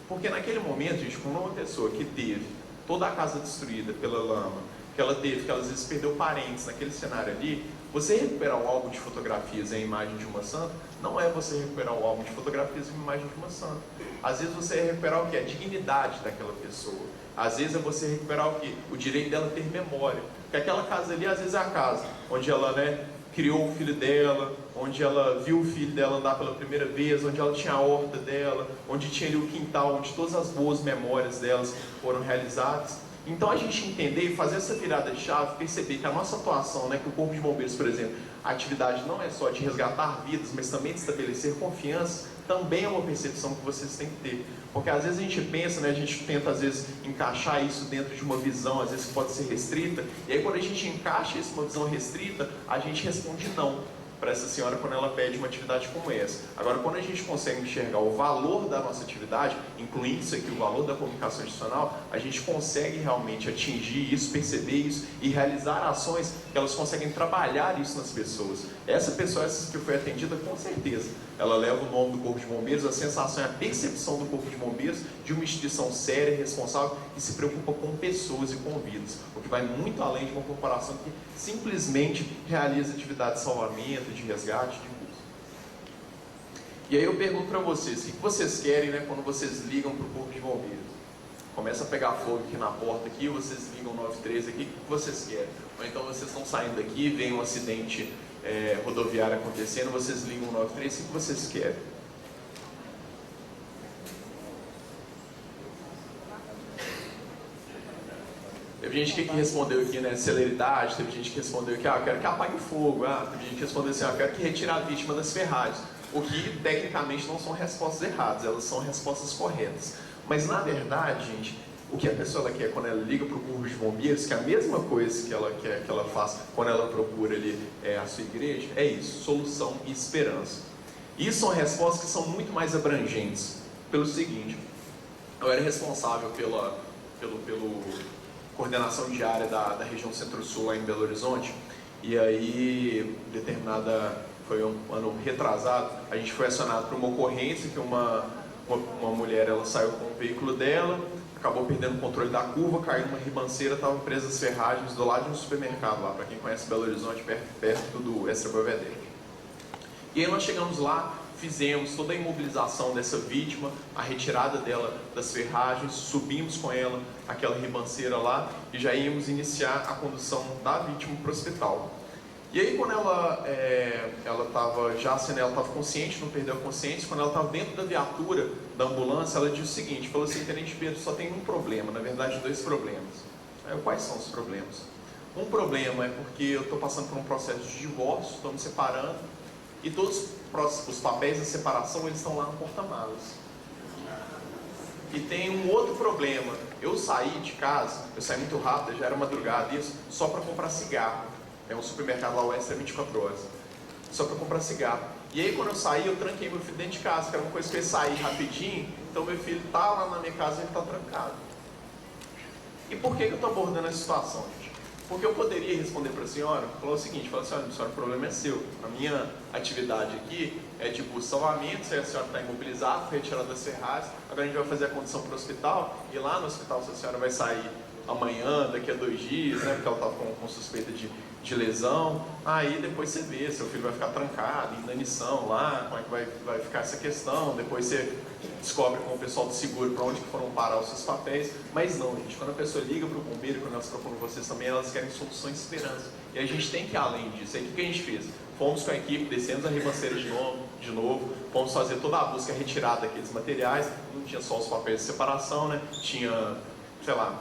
Porque naquele momento, gente, quando uma pessoa que teve toda a casa destruída pela lama, que ela às vezes perdeu parentes naquele cenário ali, você recuperar um álbum de fotografias e a imagem de uma santa, não é você recuperar um álbum de fotografias e uma imagem de uma santa. Às vezes você é recuperar o quê? A dignidade daquela pessoa. Às vezes é você recuperar o quê? O direito dela ter memória. Porque aquela casa ali, às vezes é a casa onde ela, né, criou o filho dela, onde ela viu o filho dela andar pela primeira vez, onde ela tinha a horta dela, onde tinha ali o quintal, onde todas as boas memórias delas foram realizadas. Então a gente entender e fazer essa virada de chave, perceber que a nossa atuação, né, que o Corpo de Bombeiros, por exemplo, a atividade não é só de resgatar vidas, mas também de estabelecer confiança, também é uma percepção que vocês têm que ter. Porque às vezes a gente pensa, né, a gente tenta às vezes encaixar isso dentro de uma visão, às vezes que pode ser restrita, e aí quando a gente encaixa isso numa visão restrita, a gente responde não para essa senhora quando ela pede uma atividade como essa. Agora, quando a gente consegue enxergar o valor da nossa atividade, incluindo isso aqui, o valor da comunicação institucional, a gente consegue realmente atingir isso, perceber isso e realizar ações que elas conseguem trabalhar isso nas pessoas. Essa pessoa que foi atendida, com certeza, ela leva o nome do Corpo de Bombeiros, a sensação e a percepção do Corpo de Bombeiros de uma instituição séria, responsável e se preocupa com pessoas e com vidas, o que vai muito além de uma corporação que simplesmente realiza atividades de salvamento, de resgate, de busca. E aí eu pergunto para vocês, o que vocês querem, né, quando vocês ligam para o Corpo de Bombeiros? Começa a pegar fogo aqui na porta, aqui, vocês ligam 93 aqui, o que vocês querem? Ou então vocês estão saindo daqui, vem um acidente rodoviário acontecendo, vocês ligam 93, o que vocês querem? Teve gente que respondeu aqui, né, celeridade, teve gente que respondeu que, eu quero que apague o fogo, teve gente que respondeu assim, eu quero que retire a vítima das ferragens. O que, tecnicamente, não são respostas erradas, elas são respostas corretas. Mas, na verdade, gente, o que a pessoa ela quer quando ela liga para o corpo de bombeiros, que é a mesma coisa que ela quer que ela faça quando ela procura ali a sua igreja, é isso, solução e esperança. E são respostas que são muito mais abrangentes, pelo seguinte, eu era responsável pela coordenação diária da região Centro-Sul lá em Belo Horizonte, e aí, foi um ano retrasado, a gente foi acionado por uma ocorrência que uma mulher, ela saiu com o veículo dela, acabou perdendo o controle da curva, caiu numa ribanceira, estava presa as ferragens do lado de um supermercado lá, para quem conhece Belo Horizonte, perto do Extra Belvedere. E aí nós chegamos lá, fizemos toda a imobilização dessa vítima, a retirada dela das ferragens, subimos com ela aquela ribanceira lá e já íamos iniciar a condução da vítima para o hospital. E aí quando ela estava consciente, não perdeu a consciência, quando ela estava dentro da viatura da ambulância, ela disse o seguinte, falou assim, Tenente Pedro, só tem um problema, na verdade 2 problemas. Aí, quais são os problemas? Um problema é porque eu estou passando por um processo de divórcio, estou me separando, e todos os papéis da separação, eles estão lá no porta-malas. E tem um outro problema, eu saí de casa, eu saí muito rápido, já era madrugada, isso, só para comprar cigarro. É um supermercado lá, o Extra 24 horas. Só para comprar cigarro. E aí quando eu saí, eu tranquei meu filho dentro de casa, que era uma coisa que eu ia sair rapidinho, então meu filho está lá na minha casa e ele está trancado. E por que eu estou abordando essa situação, gente? Porque eu poderia responder para a senhora, falar o seguinte, falar assim, olha, senhora, o problema é seu. A minha atividade aqui é de salvamento, se a senhora está imobilizada, foi retirada das ferragens, agora a gente vai fazer a condução para o hospital, e lá no hospital, se a senhora vai sair amanhã, daqui a 2 dias, né, porque ela estava com suspeita de lesão, aí depois você vê, seu filho vai ficar trancado, indanição lá, como é que vai ficar essa questão, depois você descobre com o pessoal do seguro para onde que foram parar os seus papéis, mas não, gente, quando a pessoa liga para o bombeiro, quando elas procuram vocês também, elas querem soluções de esperança, e a gente tem que ir além disso. Aí o que a gente fez? Fomos com a equipe, descemos a ribanceira de novo, fomos fazer toda a busca, a retirada daqueles materiais, não tinha só os papéis de separação, né, tinha, sei lá,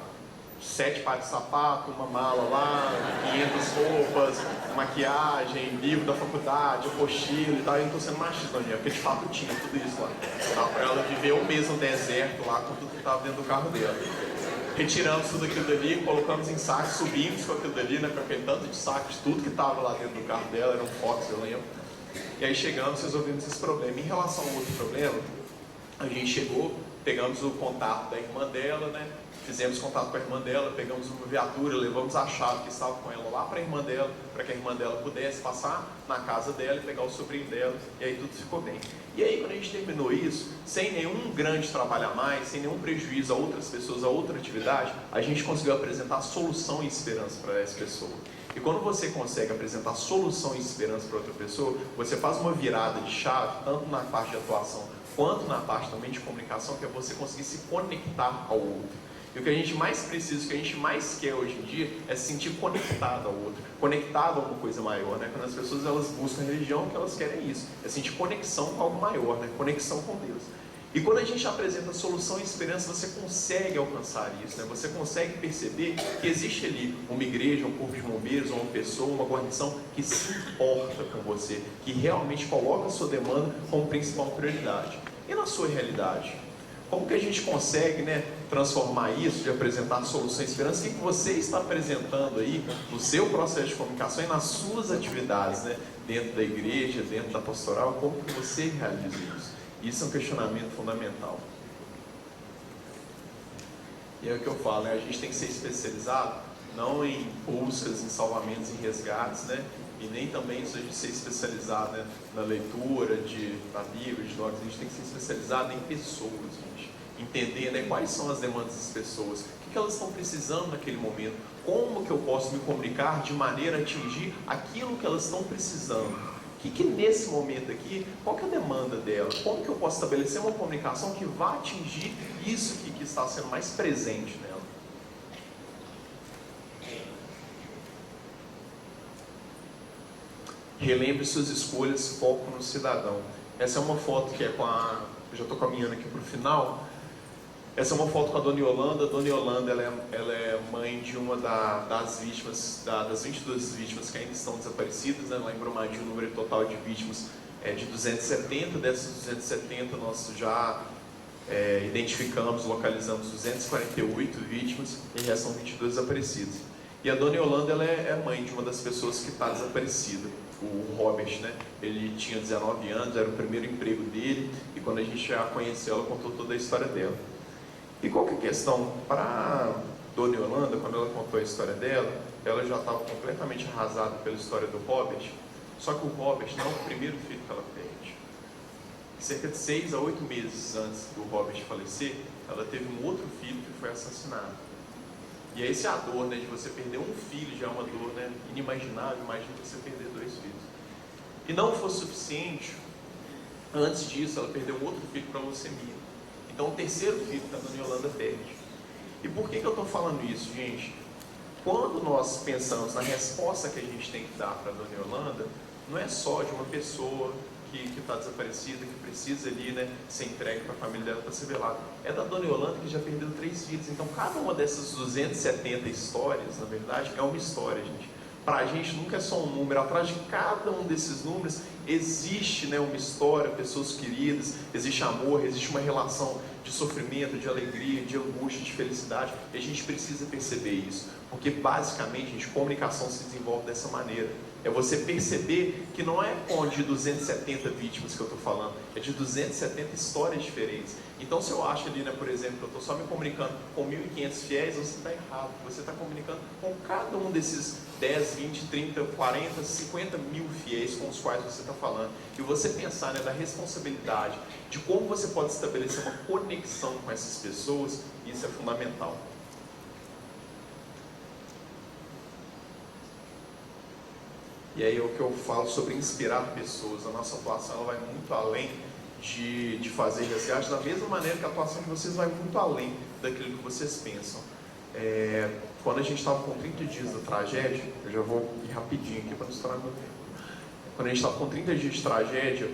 7 pares de sapato, uma mala lá, 500 roupas, maquiagem, livro da faculdade, apostila e tal. Eu não estou sendo machista, não, porque de fato tinha tudo isso lá. Dava para ela viver um mês no deserto lá com tudo que estava dentro do carro dela. Retiramos tudo aquilo dali, colocamos em saco, subimos com aquilo dali, né, com aquele tanto de saco de tudo que estava lá dentro do carro dela, era um Fox, eu lembro. E aí chegamos, resolvemos esse problema. Em relação ao outro problema, a gente chegou, pegamos o contato da irmã dela, né? Fizemos contato com a irmã dela, pegamos uma viatura, levamos a chave que estava com ela lá para a irmã dela, para que a irmã dela pudesse passar na casa dela e pegar o sobrinho dela, e aí tudo ficou bem. E aí quando a gente terminou isso, sem nenhum grande trabalho a mais, sem nenhum prejuízo a outras pessoas, a outra atividade, a gente conseguiu apresentar solução e esperança para essa pessoa. E quando você consegue apresentar solução e esperança para outra pessoa, você faz uma virada de chave, tanto na parte de atuação, quanto na parte também de comunicação, que é você conseguir se conectar ao outro. E o que a gente mais precisa, o que a gente mais quer hoje em dia é se sentir conectado ao outro, conectado a uma coisa maior, né? Quando as pessoas elas buscam religião, o que elas querem é isso, é sentir conexão com algo maior, né? Conexão com Deus. E quando a gente apresenta solução e esperança, você consegue alcançar isso, né? Você consegue perceber que existe ali uma igreja, um corpo de bombeiros, uma pessoa, uma guarnição que se importa com você, que realmente coloca a sua demanda como principal prioridade. E na sua realidade? Como que a gente consegue, né, transformar isso, de apresentar solução e esperança? O que você está apresentando aí no seu processo de comunicação e nas suas atividades, né, dentro da igreja, dentro da pastoral? Como que você realiza isso? Isso é um questionamento fundamental. E é o que eu falo, né, a gente tem que ser especializado não em buscas, em salvamentos, em resgates, né? E nem também isso de ser especializado, né, na leitura da Bíblia, de dogmas. A gente tem que ser especializado em pessoas, gente. Entender, né, quais são as demandas das pessoas, o que elas estão precisando naquele momento, como que eu posso me comunicar de maneira a atingir aquilo que elas estão precisando. Que nesse momento aqui, qual que é a demanda dela? Como que eu posso estabelecer uma comunicação que vá atingir isso que está sendo mais presente nela? Relembre suas escolhas, foco no cidadão. Essa é uma foto que é eu já estou caminhando aqui para o final. Essa é uma foto com a Dona Yolanda. A Dona Yolanda ela é mãe de uma das vítimas, das 22 vítimas que ainda estão desaparecidas, né? Lá em Brumadinho o número total de vítimas é de 270. Dessas 270 nós já identificamos, localizamos 248 vítimas e já são 22 desaparecidas. E a Dona Yolanda ela é mãe de uma das pessoas que está desaparecida, o Robert, né? Ele tinha 19 anos, era o primeiro emprego dele, e quando a gente já conheceu, ela contou toda a história dela. E qual que é a questão? Para a Dona Yolanda, quando ela contou a história dela, ela já estava completamente arrasada pela história do Robert, só que o Robert não é o primeiro filho que ela perde. Cerca de 6 a 8 meses antes do Robert falecer, ela teve um outro filho que foi assassinado. E aí, se a dor, né, de você perder um filho já é uma dor, né, inimaginável, imagina você perder 2 filhos. E não fosse suficiente, antes disso ela perdeu um outro filho para leucemia. Então o terceiro filho que a Dona Yolanda perde. E por que eu estou falando isso, gente? Quando nós pensamos na resposta que a gente tem que dar para a Dona Yolanda, não é só de uma pessoa que está desaparecida, que precisa ali, né, ser entregue para a família dela para ser velada. É da Dona Yolanda que já perdeu 3 filhos. Então cada uma dessas 270 histórias, na verdade, é uma história, gente. Para a gente nunca é só um número. Atrás de cada um desses números existe, né, uma história, pessoas queridas, existe amor, existe uma relação de sofrimento, de alegria, de angústia, de felicidade. E a gente precisa perceber isso. Porque basicamente, gente, comunicação se desenvolve dessa maneira. É você perceber que não é de 270 vítimas que eu estou falando, é de 270 histórias diferentes. Então, se eu acho ali, né, por exemplo, eu estou só me comunicando com 1.500 fiéis, você está errado. Você está comunicando com cada um desses 10, 20, 30, 40, 50 mil fiéis com os quais você está falando. E você pensar, né, da responsabilidade, de como você pode estabelecer uma conexão com essas pessoas, isso é fundamental. E aí é o que eu falo sobre inspirar pessoas. A nossa atuação ela vai muito além de fazer resgate, da mesma maneira que a atuação de vocês vai muito além daquilo que vocês pensam. Quando a gente estava com 30 dias da tragédia, eu já vou ir rapidinho aqui para não estourar meu tempo. Quando a gente estava com 30 dias de tragédia,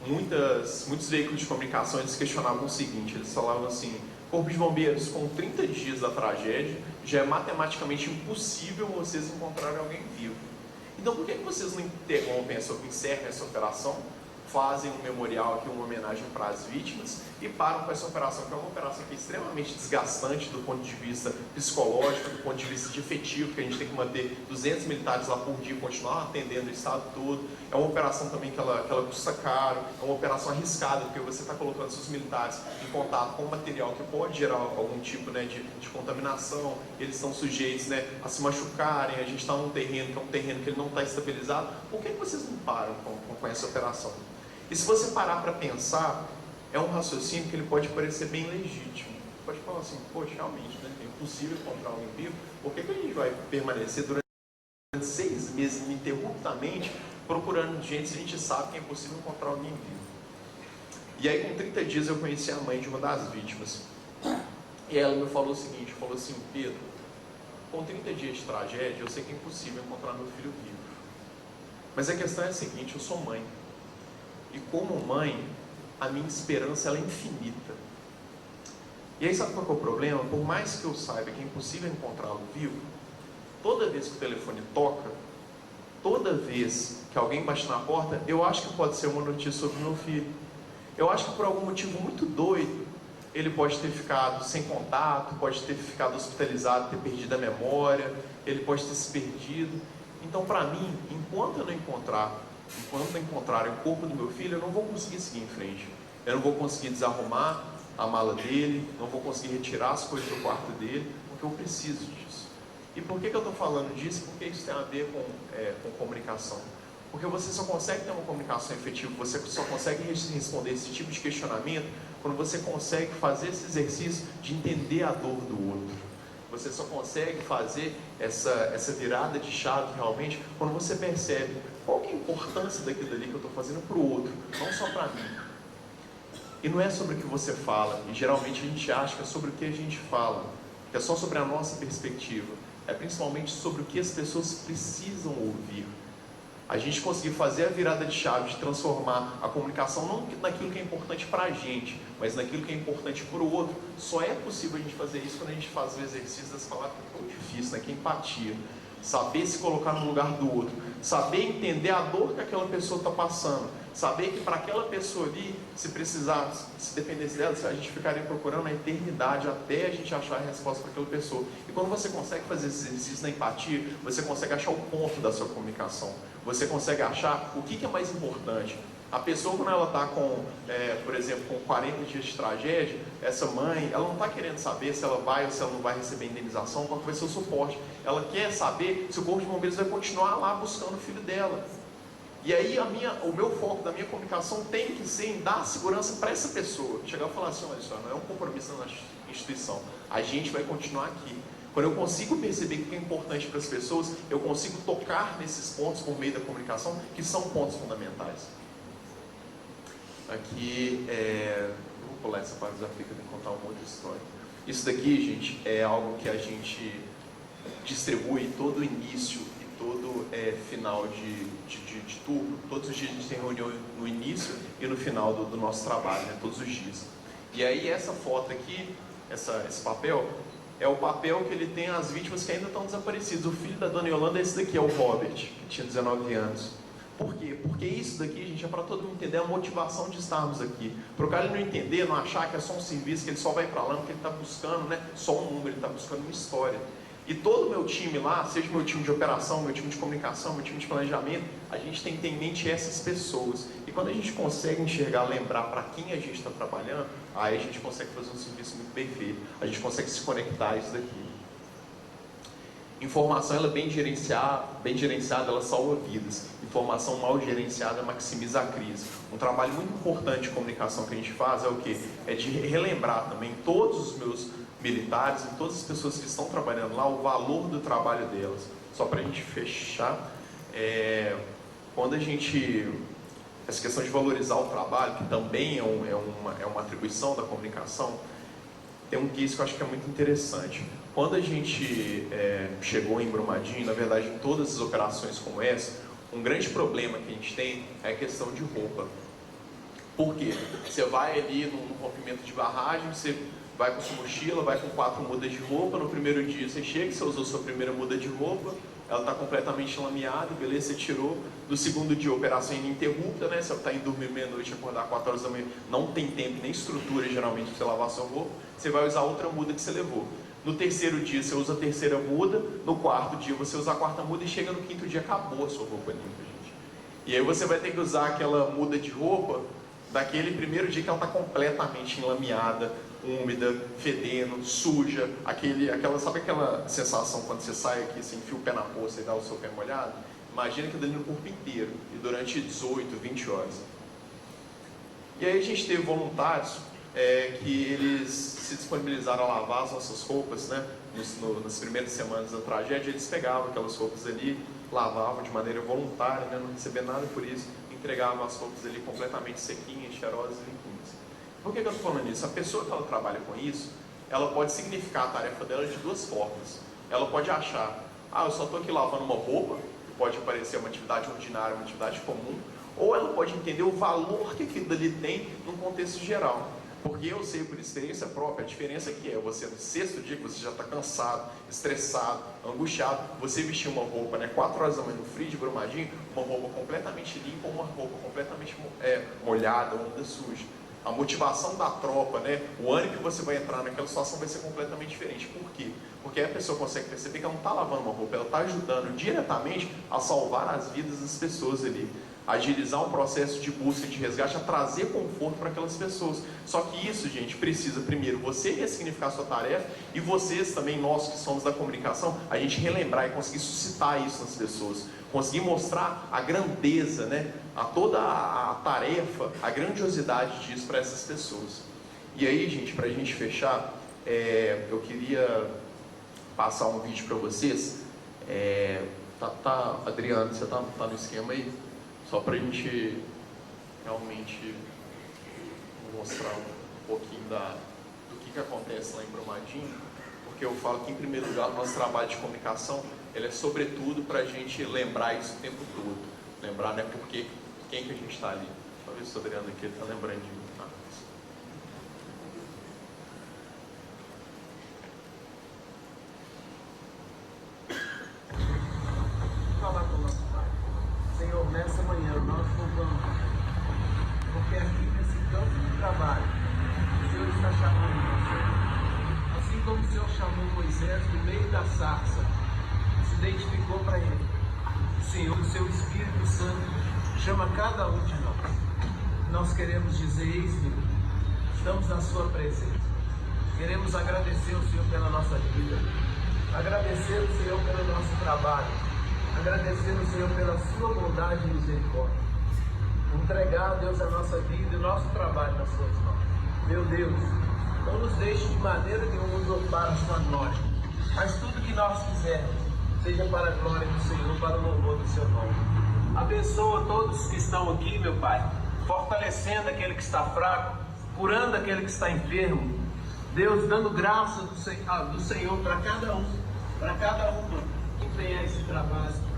muitos veículos de comunicação eles questionavam o seguinte, eles falavam assim: Corpo de Bombeiros, com 30 dias da tragédia, já é matematicamente impossível vocês encontrarem alguém vivo. Então por que vocês não interrompem, encerram essa operação, fazem um memorial aqui, uma homenagem para as vítimas e param com essa operação, que é uma operação que é extremamente desgastante do ponto de vista psicológico, do ponto de vista de efetivo, que a gente tem que manter 200 militares lá por dia, continuar atendendo o estado todo. É uma operação também que ela custa caro, é uma operação arriscada, porque você está colocando seus militares em contato com material que pode gerar algum tipo, né, de contaminação, eles estão sujeitos, né, a se machucarem, a gente está num terreno que é um terreno que ele não está estabilizado. Por que vocês não param com essa operação? E se você parar para pensar, é um raciocínio que ele pode parecer bem legítimo. Pode falar assim: poxa, realmente, né, é impossível encontrar alguém vivo. Por que a gente vai permanecer durante 6 meses ininterruptamente procurando gente se a gente sabe que é impossível encontrar alguém vivo? E aí, com 30 dias, eu conheci a mãe de uma das vítimas. E ela me falou o seguinte, falou assim: Pedro, com 30 dias de tragédia, eu sei que é impossível encontrar meu filho vivo. Mas a questão é a seguinte: eu sou mãe. E como mãe, a minha esperança ela é infinita. E aí sabe qual é o problema? Por mais que eu saiba que é impossível encontrá-lo vivo, toda vez que o telefone toca, toda vez que alguém bate na porta, eu acho que pode ser uma notícia sobre o meu filho. Eu acho que por algum motivo muito doido, ele pode ter ficado sem contato, pode ter ficado hospitalizado, ter perdido a memória, ele pode ter se perdido. Então, para mim, enquanto não encontrarem o corpo do meu filho, eu não vou conseguir seguir em frente. Eu não vou conseguir desarrumar a mala dele, não vou conseguir retirar as coisas do quarto dele, porque eu preciso disso. E por que eu estou falando disso? Porque isso tem a ver com comunicação. Porque você só consegue ter uma comunicação efetiva, você só consegue responder esse tipo de questionamento quando você consegue fazer esse exercício de entender a dor do outro. Você só consegue fazer essa virada de chave realmente quando você percebe qual que é a importância daquilo ali que eu estou fazendo para o outro, não só para mim. E não é sobre o que você fala, e geralmente a gente acha que é sobre o que a gente fala, que é só sobre a nossa perspectiva. É principalmente sobre o que as pessoas precisam ouvir. a gente conseguir fazer a virada de chave, de transformar a comunicação não naquilo que é importante para a gente, mas naquilo que é importante para o outro, só é possível a gente fazer isso quando a gente faz o exercício dessa palavra que é tão difícil, né? Que é empatia. Saber se colocar no lugar do outro, saber entender a dor que aquela pessoa está passando, saber que para aquela pessoa ali, se precisar, se dependesse dela, a gente ficaria procurando a eternidade até a gente achar a resposta para aquela pessoa. E quando você consegue fazer esse exercício na empatia, você consegue achar o ponto da sua comunicação, você consegue achar o que é mais importante. A pessoa, quando ela está com, por exemplo, com 40 dias de tragédia, essa mãe, ela não está querendo saber se ela vai ou se ela não vai receber indenização, qual vai ser o suporte. Ela quer saber se o Corpo de Bombeiros vai continuar lá buscando o filho dela. E aí o meu foco da minha comunicação tem que ser em dar segurança para essa pessoa. Chegar e falar assim, olha só, não é um compromisso na instituição, a gente vai continuar aqui. Quando eu consigo perceber o que é importante para as pessoas, eu consigo tocar nesses pontos por meio da comunicação, que são pontos fundamentais. Aqui, vou pular essa parte do desafio que eu tenho que contar uma outra história. Isso daqui, gente, é algo que a gente distribui todo início e todo final de turno. Todos os dias a gente tem reunião no início e no final do nosso trabalho, né? Todos os dias. E aí essa foto aqui, esse papel, é o papel que ele tem as vítimas que ainda estão desaparecidas. O filho da dona Yolanda é esse daqui, é o Robert, que tinha 19 anos. Por quê? Porque isso daqui, gente, é para todo mundo entender a motivação de estarmos aqui. Para o cara ele não entender, não achar que é só um serviço, que ele só vai para lá, porque ele está buscando, né, só um número, ele está buscando uma história. E todo o meu time lá, seja meu time de operação, meu time de comunicação, meu time de planejamento, a gente tem que ter em mente essas pessoas. E quando a gente consegue enxergar, lembrar para quem a gente está trabalhando, aí a gente consegue fazer um serviço muito bem feito. A gente consegue se conectar a isso daqui. Informação, ela bem gerenciada, ela salva vidas. Informação mal gerenciada maximiza a crise. Um trabalho muito importante de comunicação que a gente faz é o quê? É de relembrar também todos os meus militares e todas as pessoas que estão trabalhando lá o valor do trabalho delas. Só para a gente fechar, quando a gente... Essa questão de valorizar o trabalho, que também é uma atribuição da comunicação, tem um case que eu acho que é muito interessante. Quando a gente chegou em Brumadinho, na verdade em todas as operações como essa, um grande problema que a gente tem é a questão de roupa. Por quê? Você vai ali num rompimento de barragem, você vai com sua mochila, vai com 4 mudas de roupa, no primeiro dia você chega, você usou sua primeira muda de roupa, ela está completamente lameada, beleza, você tirou. No segundo dia, operação ininterrupta, né? Você está indo dormir meia-noite, acordar 4 horas da manhã, não tem tempo nem estrutura geralmente para você lavar sua roupa, você vai usar outra muda que você levou. No terceiro dia você usa a terceira muda, no quarto dia você usa a quarta muda e chega no quinto dia, acabou a sua roupa limpa, gente. E aí você vai ter que usar aquela muda de roupa daquele primeiro dia que ela está completamente enlameada, úmida, fedendo, suja, sabe aquela sensação quando você sai aqui, você enfia o pé na poça e dá o seu pé molhado? Imagina que dali no corpo inteiro, e durante 18, 20 horas. E aí a gente teve voluntários que eles se disponibilizaram a lavar as nossas roupas, né? Nas primeiras semanas da tragédia, eles pegavam aquelas roupas ali, lavavam de maneira voluntária, né? Não recebendo nada por isso, entregavam as roupas ali completamente sequinhas, cheirosas e limpinhas. Por que eu estou falando isso? A pessoa que ela trabalha com isso, ela pode significar a tarefa dela de duas formas. Ela pode achar, eu só estou aqui lavando uma roupa, que pode parecer uma atividade ordinária, uma atividade comum, ou ela pode entender o valor que aquilo dali tem num contexto geral. Porque eu sei por experiência própria a diferença que é você no sexto dia, que você já está cansado, estressado, angustiado, você vestir uma roupa, 4 horas da manhã no frio de Brumadinho, uma roupa completamente limpa ou uma roupa completamente molhada, úmida, suja. A motivação da tropa, o ânimo que você vai entrar naquela situação vai ser completamente diferente. Por quê? Porque a pessoa consegue perceber que ela não está lavando uma roupa, ela está ajudando diretamente a salvar as vidas das pessoas ali. Agilizar um processo de busca e de resgate, a trazer conforto para aquelas pessoas. Só que isso, gente, precisa primeiro você ressignificar a sua tarefa e vocês também, nós que somos da comunicação, a gente relembrar e conseguir suscitar isso nas pessoas. Conseguir mostrar a grandeza, a toda a tarefa, a grandiosidade disso para essas pessoas. E aí, gente, para a gente fechar, eu queria passar um vídeo para vocês. Adriano, você tá no esquema aí? Só para a gente realmente mostrar um pouquinho do que acontece lá em Brumadinho, porque eu falo que, em primeiro lugar, o nosso trabalho de comunicação ele é sobretudo para a gente lembrar isso o tempo todo. lembrar, né, porque quem que a gente está ali. Deixa eu ver se o Adriano aqui está lembrando de mim. Falar com o nosso Pai. Senhor, nessa manhã nós louvamos, porque aqui nesse campo de trabalho o Senhor está chamando nós. Assim como o Senhor chamou Moisés no meio da sarça, se identificou para ele. O Senhor, o seu Espírito Santo, chama cada um de nós. Nós queremos dizer: eis-me, estamos na sua presença. Queremos agradecer ao Senhor pela nossa vida, agradecer ao Senhor pelo nosso trabalho, agradecer ao Senhor pela sua bondade e misericórdia. Entregar, Deus, a nossa vida e o nosso trabalho nas suas mãos. Meu Deus, não nos deixe de maneira nenhuma usurpar a sua glória, mas tudo que nós fizermos seja para a glória do Senhor, para o louvor do seu nome. Abençoa todos que estão aqui, meu Pai, fortalecendo aquele que está fraco, curando aquele que está enfermo. Deus, dando graça do Senhor para cada um, para cada uma que empenhar esse trabalho.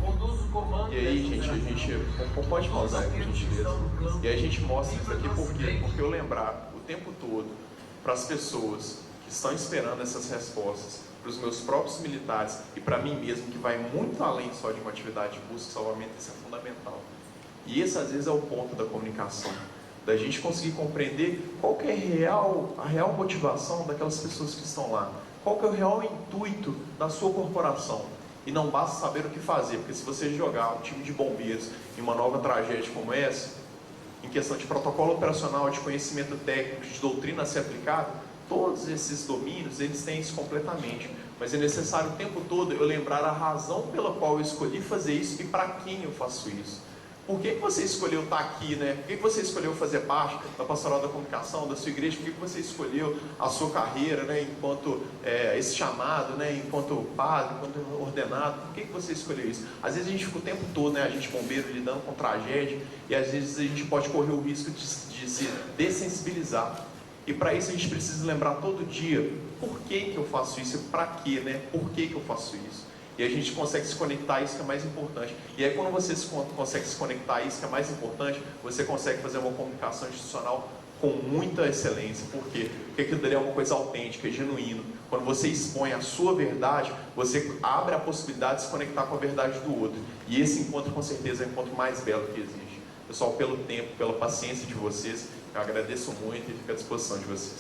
Conduz o comando. E aí, gente, a gente pode pausar aqui, gentileza. E aí a gente mostra isso aqui por quê? Porque eu lembrar o tempo todo para as pessoas que estão esperando essas respostas, para os meus próprios militares e para mim mesmo, que vai muito além só de uma atividade de busca e salvamento, isso é fundamental. E esse às vezes é o ponto da comunicação, da gente conseguir compreender qual que é a real motivação daquelas pessoas que estão lá, qual que é o real intuito da sua corporação. E não basta saber o que fazer, porque se você jogar um time de bombeiros em uma nova tragédia como essa, em questão de protocolo operacional, de conhecimento técnico, de doutrina a ser aplicada, todos esses domínios, eles têm isso completamente. Mas é necessário o tempo todo eu lembrar a razão pela qual eu escolhi fazer isso e para quem eu faço isso. Por que você escolheu estar aqui, né? Por que você escolheu fazer parte da pastoral da comunicação, da sua igreja? Por que você escolheu a sua carreira, né? Enquanto esse chamado, né? Enquanto padre, enquanto ordenado? Por que você escolheu isso? Às vezes a gente fica o tempo todo, né? A gente bombeiro lidando com tragédia, e às vezes a gente pode correr o risco de se dessensibilizar. E para isso a gente precisa lembrar todo dia: por que eu faço isso? Para quê, né? Por que eu faço isso? E a gente consegue se conectar a isso que é mais importante. E aí quando você consegue se conectar a isso que é mais importante, você consegue fazer uma comunicação institucional com muita excelência. Por quê? Porque aquilo dali é uma coisa autêntica, genuína. Quando você expõe a sua verdade, você abre a possibilidade de se conectar com a verdade do outro. E esse encontro, com certeza, é o encontro mais belo que existe. Pessoal, pelo tempo, pela paciência de vocês, eu agradeço muito e fico à disposição de vocês.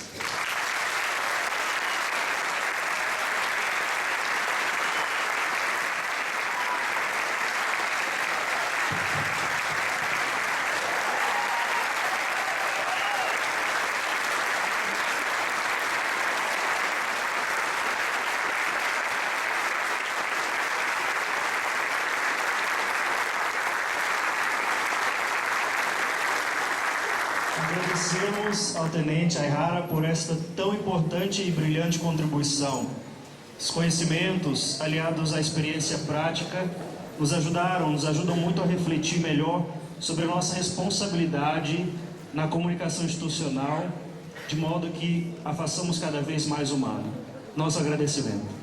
Agradecemos ao Tenente Aihara por esta tão importante e brilhante contribuição. Os conhecimentos, aliados à experiência prática, nos ajudam muito a refletir melhor sobre a nossa responsabilidade na comunicação institucional, de modo que a façamos cada vez mais humana. Nosso agradecimento.